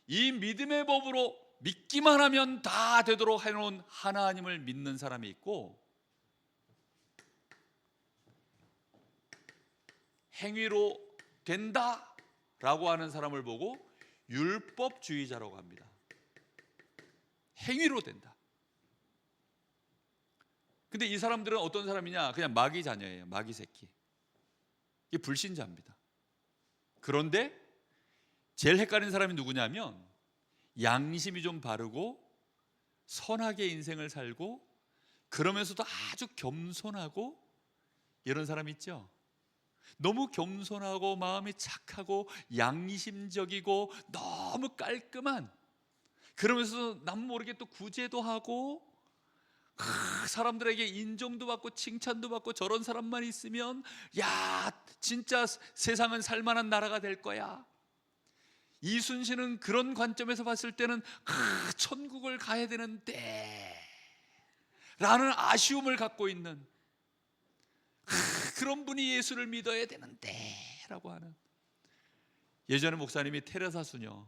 이 믿음의 법으로 믿기만 하면 다 되도록 해놓은 하나님을 믿는 사람이 있고, 행위로 된다라고 하는 사람을 보고 율법주의자라고 합니다. 행위로 된다. 근데 이 사람들은 어떤 사람이냐? 그냥 마귀 자녀예요. 마귀 새끼. 이게 불신자입니다. 그런데 제일 헷갈리는 사람이 누구냐면, 양심이 좀 바르고 선하게 인생을 살고 그러면서도 아주 겸손하고 이런 사람 있죠? 너무 겸손하고 마음이 착하고 양심적이고 너무 깔끔한, 그러면서 남 모르게 또 구제도 하고 사람들에게 인정도 받고 칭찬도 받고, 저런 사람만 있으면 야 진짜 세상은 살만한 나라가 될 거야. 이순신은 그런 관점에서 봤을 때는 천국을 가야 되는데 라는 아쉬움을 갖고 있는 그런 분이 예수를 믿어야 되는데 라고 하는. 예전에 목사님이 테레사 수녀,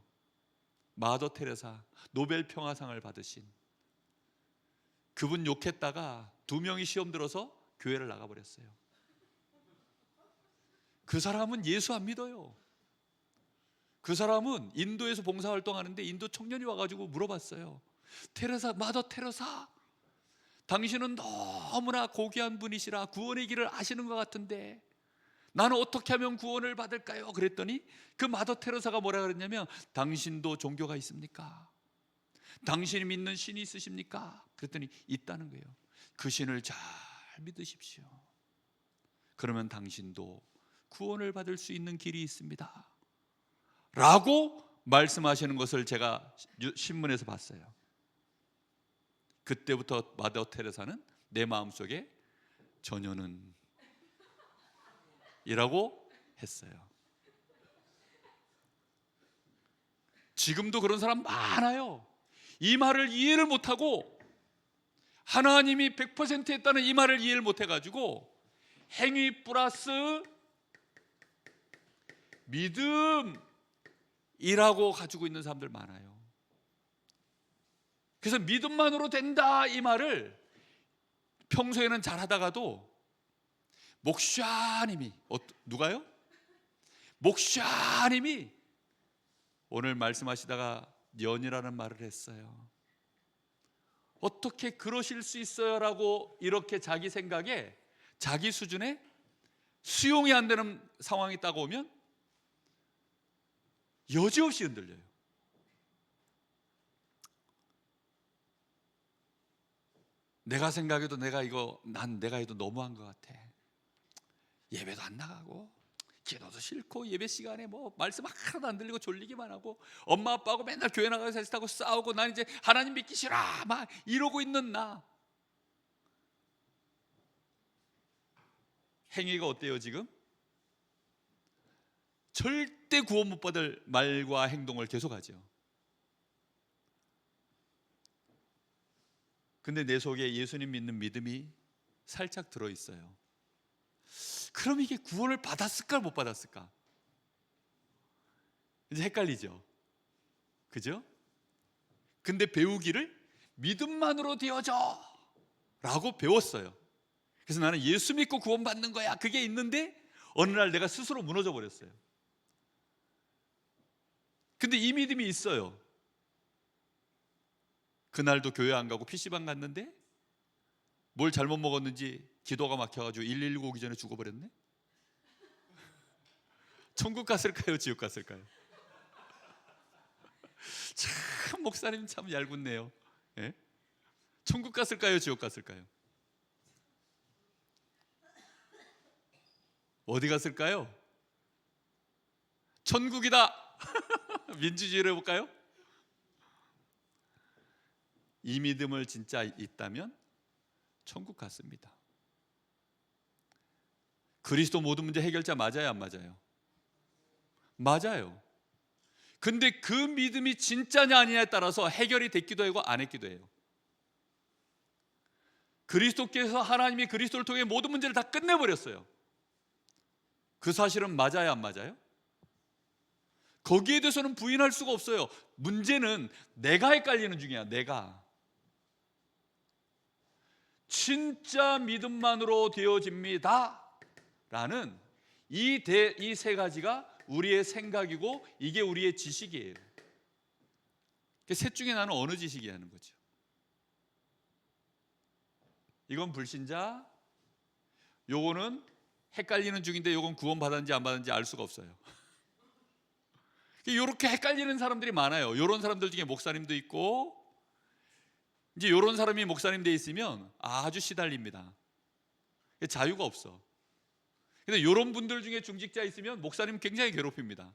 마더 테레사, 노벨 평화상을 받으신 그분 욕했다가 2명이 시험 들어서 교회를 나가버렸어요. 그 사람은 예수 안 믿어요. 그 사람은 인도에서 봉사활동하는데 인도 청년이 와가지고 물어봤어요. 테레사, 마더 테레사, 당신은 너무나 고귀한 분이시라 구원의 길을 아시는 것 같은데 나는 어떻게 하면 구원을 받을까요? 그랬더니 그 마더 테레사가 뭐라 그랬냐면, 당신도 종교가 있습니까? 당신이 믿는 신이 있으십니까? 그랬더니 있다는 거예요. 그 신을 잘 믿으십시오. 그러면 당신도 구원을 받을 수 있는 길이 있습니다 라고 말씀하시는 것을 제가 신문에서 봤어요. 그때부터 마더 테레사는 내 마음속에 전혀는 이라고 했어요. 지금도 그런 사람 많아요. 이 말을 이해를 못하고, 하나님이 100% 했다는 이 말을 이해를 못해가지고 행위 플러스 믿음이라고 가지고 있는 사람들 많아요. 그래서 믿음만으로 된다 이 말을 평소에는 잘하다가도 목사님이, 누가요? 목사님이 오늘 말씀하시다가 년이라는 말을 했어요. 어떻게 그러실 수 있어요? 라고 이렇게 자기 생각에, 자기 수준에 수용이 안 되는 상황이 딱 오면 여지없이 흔들려요. 내가 생각해도 내가 해도 너무한 것 같아. 예배도 안 나가고 기도도 싫고 예배 시간에 뭐 말씀 하나도 안 들리고 졸리기만 하고 엄마 아빠하고 맨날 교회 나가서 자식하고 싸우고 난 이제 하나님 믿기 싫어 막 이러고 있는 나. 행위가 어때요 지금? 절대 구원 못 받을 말과 행동을 계속하죠. 근데 내 속에 예수님 믿는 믿음이 살짝 들어있어요. 그럼 이게 구원을 받았을까 못 받았을까? 이제 헷갈리죠. 그죠? 근데 배우기를 믿음만으로 되어져 라고 배웠어요. 그래서 나는 예수 믿고 구원 받는 거야 그게 있는데 어느 날 내가 스스로 무너져 버렸어요. 근데 이 믿음이 있어요. 그날도 교회 안 가고 PC방 갔는데 뭘 잘못 먹었는지 기도가 막혀가지고 119 오기 전에 죽어버렸네. 천국 갔을까요? 지옥 갔을까요? 참 목사님 참 얄궂네요. 예? 천국 갔을까요? 지옥 갔을까요? 어디 갔을까요? 천국이다. 민주주의로 해볼까요? 이 믿음을 진짜 있다면 천국 갔습니다. 그리스도 모든 문제 해결자 맞아요, 안 맞아요? 맞아요. 근데 그 믿음이 진짜냐 아니냐에 따라서 해결이 됐기도 하고 안 했기도 해요. 그리스도께서, 하나님이 그리스도를 통해 모든 문제를 다 끝내버렸어요. 그 사실은 맞아요, 안 맞아요? 거기에 대해서는 부인할 수가 없어요. 문제는 내가 헷갈리는 중이야. 내가 진짜 믿음만으로 되어집니다 라는 이 세 가지가 우리의 생각이고 이게 우리의 지식이에요. 셋 중에 나는 어느 지식이 하는 거죠? 이건 불신자, 요거는 헷갈리는 중인데 요건 구원 받았는지 안 받았는지 알 수가 없어요. 이렇게 헷갈리는 사람들이 많아요. 이런 사람들 중에 목사님도 있고, 이제 이런 사람이 목사님 돼 있으면 아주 시달립니다. 자유가 없어. 근데 이런 분들 중에 중직자 있으면 목사님 굉장히 괴롭힙니다.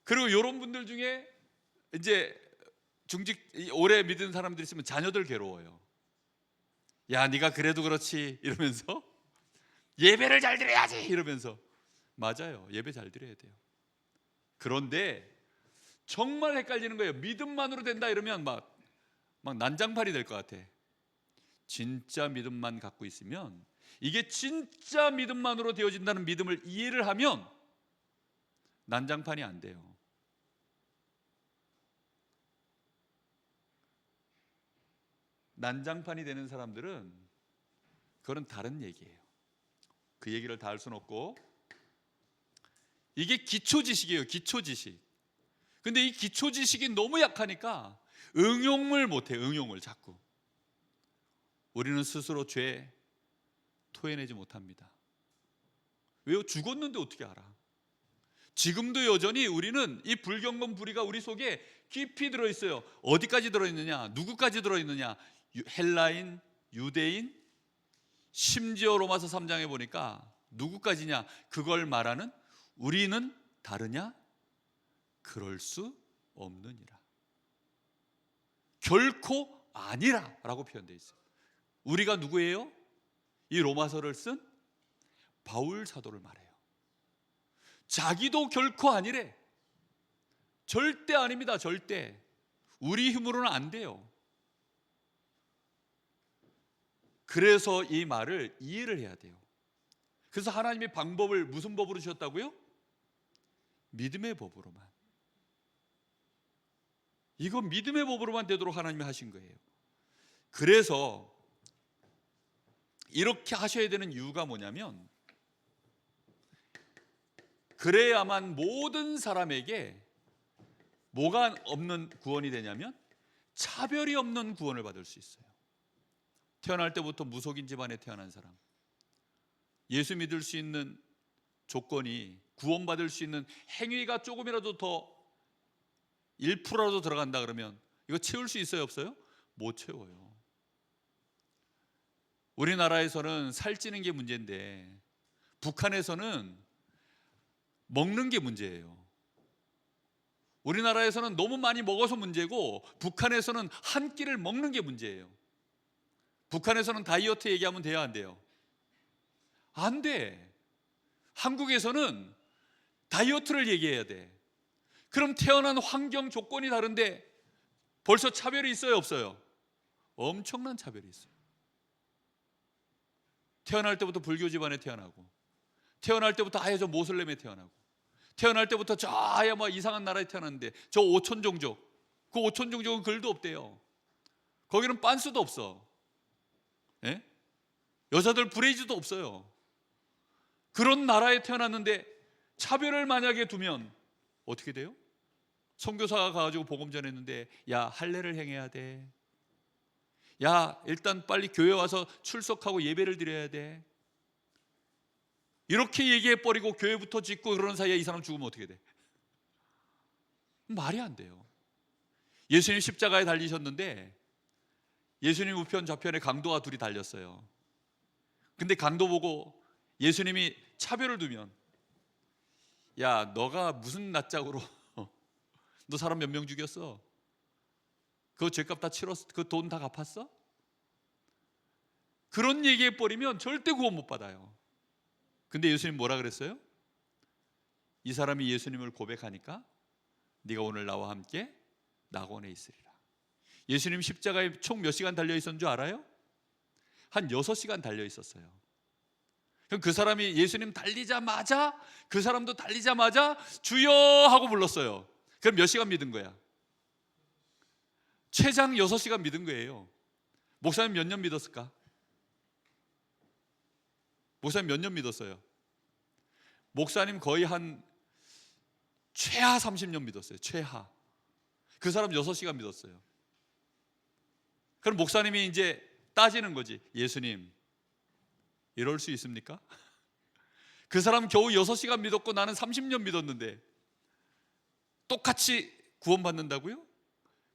그리고 이런 분들 중에 이제 중직 오래 믿은 사람들 있으면 자녀들 괴로워요. 야, 네가 그래도 그렇지 이러면서 예배를 잘 드려야지 이러면서. 맞아요, 예배 잘 드려야 돼요. 그런데 정말 헷갈리는 거예요. 믿음만으로 된다 이러면 막 난장판이 될 것 같아. 진짜 믿음만 갖고 있으면, 이게 진짜 믿음만으로 되어진다는 믿음을 이해를 하면 난장판이 안 돼요. 난장판이 되는 사람들은 그건 다른 얘기예요. 그 얘기를 다 할 수는 없고, 이게 기초 지식이에요. 기초 지식. 근데 이 기초 지식이 너무 약하니까 응용을 못해. 응용을 자꾸. 우리는 스스로 죄 토해내지 못합니다. 왜요? 죽었는데 어떻게 알아? 지금도 여전히 우리는 이 불경건 불의가 우리 속에 깊이 들어있어요. 어디까지 들어있느냐? 누구까지 들어있느냐? 헬라인, 유대인, 심지어 로마서 3장에 보니까 누구까지냐? 그걸 말하는 우리는 다르냐? 그럴 수 없느니라. 결코 아니라 라고 표현되어 있어요. 우리가 누구예요? 이 로마서를 쓴 바울 사도를 말해요. 자기도 결코 아니래. 절대 아닙니다. 절대. 우리 힘으로는 안 돼요. 그래서 이 말을 이해를 해야 돼요. 그래서 하나님의 방법을 무슨 법으로 주셨다고요? 믿음의 법으로만. 이거 믿음의 법으로만 되도록 하나님이 하신 거예요. 그래서 이렇게 하셔야 되는 이유가 뭐냐면, 그래야만 모든 사람에게 뭐가 없는 구원이 되냐면 차별이 없는 구원을 받을 수 있어요. 태어날 때부터 무속인 집안에 태어난 사람, 예수 믿을 수 있는 조건이, 구원받을 수 있는 행위가 조금이라도 더 1%라도 들어간다 그러면 이거 채울 수 있어요, 없어요? 못 채워요. 우리나라에서는 살찌는 게 문제인데 북한에서는 먹는 게 문제예요. 우리나라에서는 너무 많이 먹어서 문제고 북한에서는 한 끼를 먹는 게 문제예요. 북한에서는 다이어트 얘기하면 돼요, 안 돼요? 안 돼. 한국에서는 다이어트를 얘기해야 돼. 그럼 태어난 환경 조건이 다른데 벌써 차별이 있어요, 없어요? 엄청난 차별이 있어요. 태어날 때부터 불교 집안에 태어나고, 태어날 때부터 아예 저 모슬렘에 태어나고, 태어날 때부터 저 아예 뭐 이상한 나라에 태어났는데 저 오촌 종족, 그 오촌 종족은 글도 없대요. 거기는 빤스도 없어. 예? 여자들 브레이즈도 없어요. 그런 나라에 태어났는데 차별을 만약에 두면 어떻게 돼요? 선교사가 가가지고 복음 전했는데, 야, 할례를 행해야 돼. 야, 일단 빨리 교회 와서 출석하고 예배를 드려야 돼. 이렇게 얘기해버리고 교회부터 짓고 그러는 사이에 이 사람 죽으면 어떻게 돼? 말이 안 돼요. 예수님 십자가에 달리셨는데 예수님 우편 좌편에 강도가 둘이 달렸어요. 근데 강도 보고 예수님이 차별을 두면, 야, 너가 무슨 낯짝으로 너 사람 몇 명 죽였어? 그 죄값 다 치렀어? 그 돈 다 갚았어? 그런 얘기해버리면 절대 구원 못 받아요. 근데 예수님 뭐라 그랬어요? 이 사람이 예수님을 고백하니까 네가 오늘 나와 함께 낙원에 있으리라. 예수님 십자가에 총 몇 시간 달려 있었는 줄 알아요? 한 6시간 달려 있었어요. 그럼 그 사람이 예수님 달리자마자, 그 사람도 달리자마자 주여 하고 불렀어요. 그럼 몇 시간 믿은 거야? 최장 6시간 믿은 거예요. 목사님 몇 년 믿었을까? 목사님 몇 년 믿었어요? 목사님 거의 한 최하 30년 믿었어요. 최하. 그 사람 6시간 믿었어요. 그럼 목사님이 이제 따지는 거지. 예수님, 이럴 수 있습니까? 그 사람 겨우 6시간 믿었고 나는 30년 믿었는데 똑같이 구원받는다고요?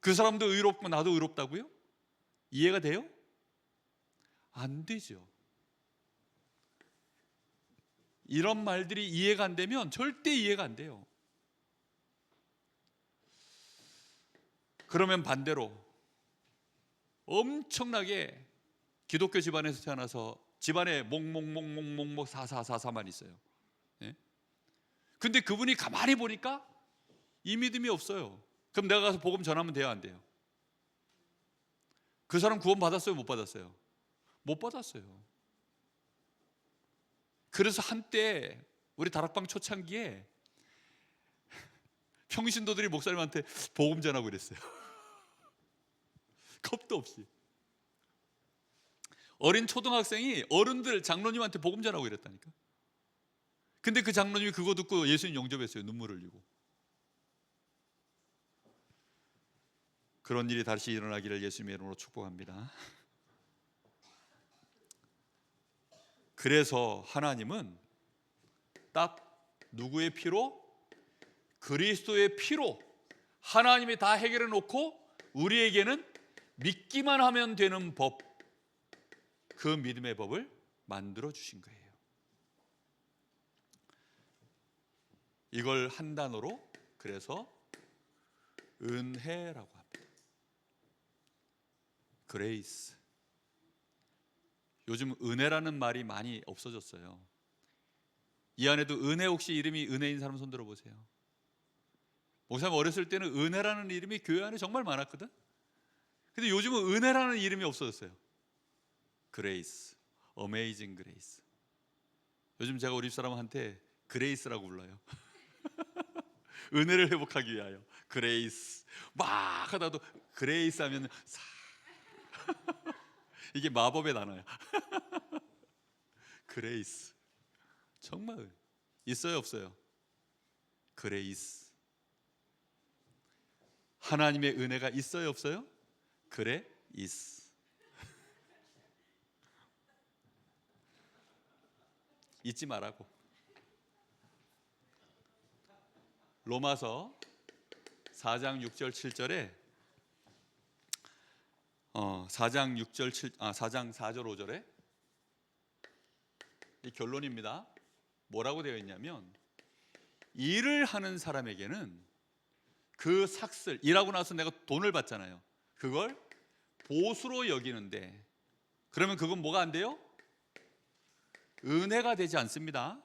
그 사람도 의롭고 나도 의롭다고요? 이해가 돼요? 안 되죠. 이런 말들이 이해가 안 되면 절대 이해가 안 돼요. 그러면 반대로 엄청나게 기독교 집안에서 태어나서 집안에 몽몽몽몽몽몽 사사사사만 있어요. 예? 근데 그분이 가만히 보니까 이 믿음이 없어요. 그럼 내가 가서 복음 전하면 돼요, 안 돼요? 그 사람 구원 받았어요, 못 받았어요? 못 받았어요. 그래서 한때 우리 다락방 초창기에 평신도들이 목사님한테 복음 전하고 그랬어요. 겁도 없이. 어린 초등학생이 어른들 장로님한테 복음 전하고 이랬다니까. 근데 그 장로님이 그거 듣고 예수님 영접했어요. 눈물 흘리고. 그런 일이 다시 일어나기를 예수님의 이름으로 축복합니다. 그래서 하나님은 딱 누구의 피로? 그리스도의 피로 하나님이 다 해결해 놓고 우리에게는 믿기만 하면 되는 법, 그 믿음의 법을 만들어 주신 거예요. 이걸 한 단어로 그래서 은혜라고 합니다. 그레이스. 요즘 은혜라는 말이 많이 없어졌어요. 이 안에도 은혜 혹시 이름이 은혜인 사람 손 들어보세요. 목사님 어렸을 때는 은혜라는 이름이 교회 안에 정말 많았거든. 근데 요즘은 은혜라는 이름이 없어졌어요. 그레이스, 어메이징 그레이스. 요즘 제가 우리 집사람한테 그레이스라고 불러요. 은혜를 회복하기 위하여 그레이스. 막 하다도 그레이스 하면 이게 마법의 단어야. 그레이스. 정말 있어요, 없어요? 그레이스. 하나님의 은혜가 있어요, 없어요? 그레이스. 잊지 말라고. 로마서 4장 6절 7절에 4장 4절 5절에 이 결론입니다. 뭐라고 되어 있냐면 일을 하는 사람에게는 그 삭슬, 일하고 나서 내가 돈을 받잖아요. 그걸 보수로 여기는데 그러면 그건 뭐가 안 돼요? 은혜가 되지 않습니다.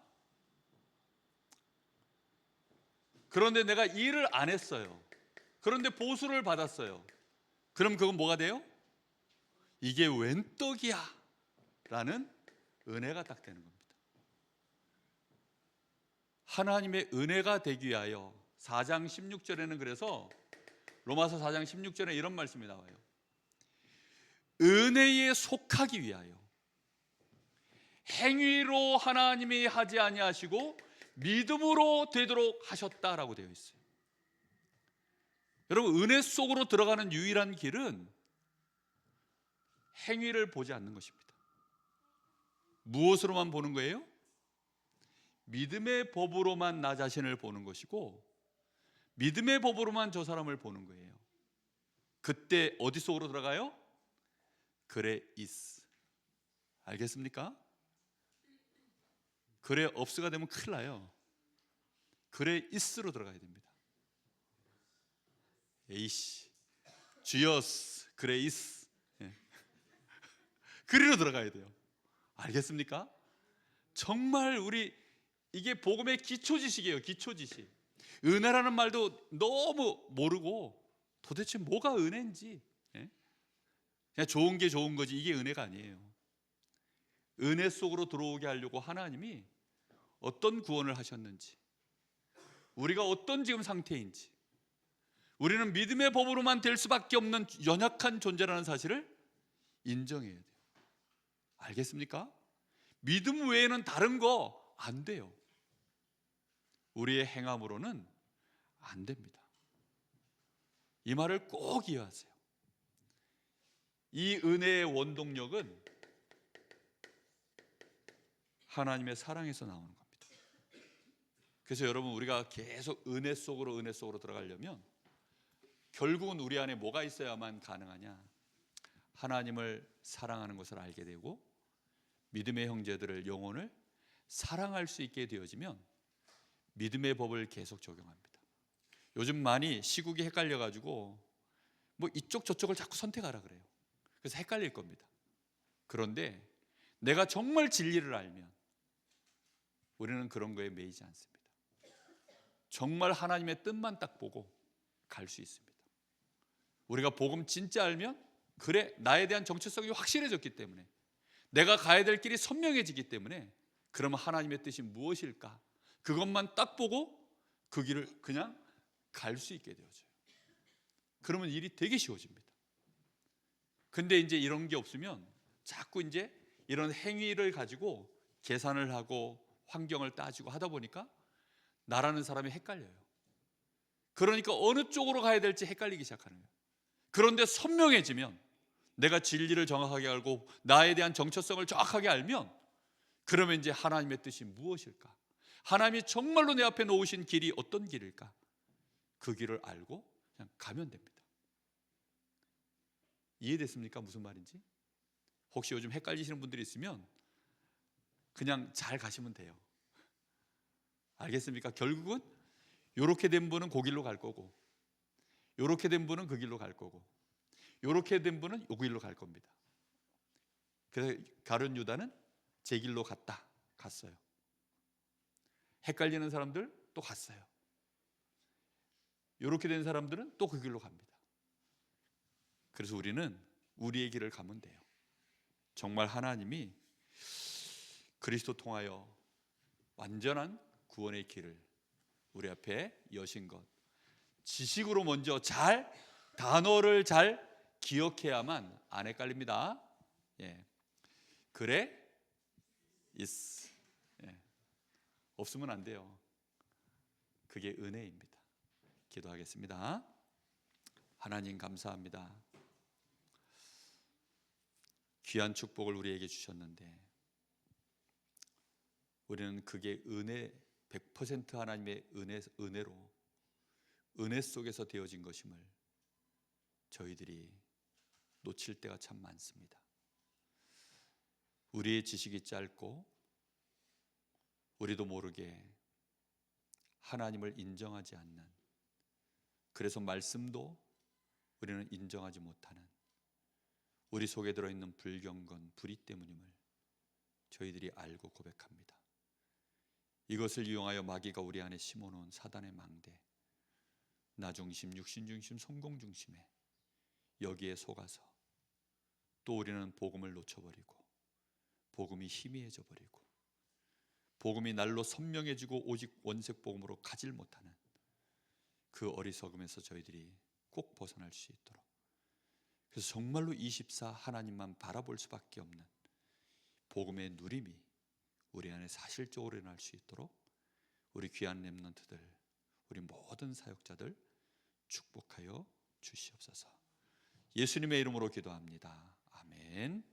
그런데 내가 일을 안 했어요. 그런데 보수를 받았어요. 그럼 그건 뭐가 돼요? 이게 웬 떡이야 라는 은혜가 딱 되는 겁니다. 하나님의 은혜가 되기 위하여 4장 16절에는 그래서 로마서 4장 16절에 이런 말씀이 나와요. 은혜에 속하기 위하여 행위로 하나님이 하지 아니하시고 믿음으로 되도록 하셨다라고 되어 있어요. 여러분, 은혜 속으로 들어가는 유일한 길은 행위를 보지 않는 것입니다. 무엇으로만 보는 거예요? 믿음의 법으로만 나 자신을 보는 것이고 믿음의 법으로만 저 사람을 보는 거예요. 그때 어디 속으로 들어가요? 그레이스. 알겠습니까? 그레업스가 되면 큰일 나요. 그레이스로 들어가야 됩니다. 에이씨, 주여스, 그레이스. 예. 그리로 들어가야 돼요. 알겠습니까? 정말 우리 이게 복음의 기초 지식이에요. 기초 지식. 은혜라는 말도 너무 모르고 도대체 뭐가 은혜인지, 예? 그냥 좋은 게 좋은 거지 이게 은혜가 아니에요. 은혜 속으로 들어오게 하려고 하나님이 어떤 구원을 하셨는지, 우리가 어떤 지금 상태인지, 우리는 믿음의 법으로만 될 수밖에 없는 연약한 존재라는 사실을 인정해야 돼요. 알겠습니까? 믿음 외에는 다른 거 안 돼요. 우리의 행함으로는 안 됩니다. 이 말을 꼭 이해하세요. 이 은혜의 원동력은 하나님의 사랑에서 나오는 겁니다. 그래서 여러분, 우리가 계속 은혜 속으로 들어가려면 결국은 우리 안에 뭐가 있어야만 가능하냐? 하나님을 사랑하는 것을 알게 되고 믿음의 형제들을, 영혼을 사랑할 수 있게 되어지면 믿음의 법을 계속 적용합니다. 요즘 많이 시국이 헷갈려가지고 뭐 이쪽 저쪽을 자꾸 선택하라 그래요. 그래서 헷갈릴 겁니다. 그런데 내가 정말 진리를 알면 우리는 그런 거에 매이지 않습니다. 정말 하나님의 뜻만 딱 보고 갈 수 있습니다. 우리가 복음 진짜 알면, 그래, 나에 대한 정체성이 확실해졌기 때문에, 내가 가야 될 길이 선명해지기 때문에, 그러면 하나님의 뜻이 무엇일까? 그것만 딱 보고 그 길을 그냥 갈 수 있게 되어져요. 그러면 일이 되게 쉬워집니다. 근데 이제 이런 게 없으면 자꾸 이제 이런 행위를 가지고 계산을 하고 환경을 따지고 하다 보니까 나라는 사람이 헷갈려요. 그러니까 어느 쪽으로 가야 될지 헷갈리기 시작하는 거예요. 그런데 선명해지면, 내가 진리를 정확하게 알고 나에 대한 정체성을 정확하게 알면, 그러면 이제 하나님의 뜻이 무엇일까? 하나님이 정말로 내 앞에 놓으신 길이 어떤 길일까? 그 길을 알고 그냥 가면 됩니다. 이해됐습니까? 무슨 말인지? 혹시 요즘 헷갈리시는 분들이 있으면 그냥 잘 가시면 돼요. 알겠습니까? 결국은 이렇게 된 분은 그 길로 갈 거고, 이렇게 된 분은 그 길로 갈 거고, 이렇게 된 분은 이 길로 갈 겁니다. 그래서 가룟 유다는 제 길로 갔어요. 헷갈리는 사람들 또 갔어요. 이렇게 된 사람들은 또 그 길로 갑니다. 그래서 우리는 우리의 길을 가면 돼요. 정말 하나님이 그리스도 통하여 완전한 구원의 길을 우리 앞에 여신 것, 지식으로 먼저 단어를 잘 기억해야만 안 헷갈립니다. 예. 그래 is. 예. 없으면 안 돼요. 그게 은혜입니다. 기도하겠습니다. 하나님 감사합니다. 귀한 축복을 우리에게 주셨는데 우리는 그게 은혜, 100% 하나님의 은혜로, 은혜 속에서 되어진 것임을 저희들이 놓칠 때가 참 많습니다. 우리의 지식이 짧고 우리도 모르게 하나님을 인정하지 않는, 그래서 말씀도 우리는 인정하지 못하는 우리 속에 들어있는 불경건, 불의 때문임을 저희들이 알고 고백합니다. 이것을 이용하여 마귀가 우리 안에 심어놓은 사단의 망대, 나중심, 육신중심, 성공중심에 여기에 속아서 또 우리는 복음을 놓쳐버리고, 복음이 희미해져 버리고, 복음이 날로 선명해지고 오직 원색 복음으로 가질 못하는 그 어리석음에서 저희들이 꼭 벗어날 수 있도록, 그래서 정말로 24 하나님만 바라볼 수밖에 없는 복음의 누림이 우리 안에 사실적으로 일어날 수 있도록 우리 귀한 렘넌트들, 우리 모든 사역자들 축복하여 주시옵소서. 예수님의 이름으로 기도합니다. 아멘.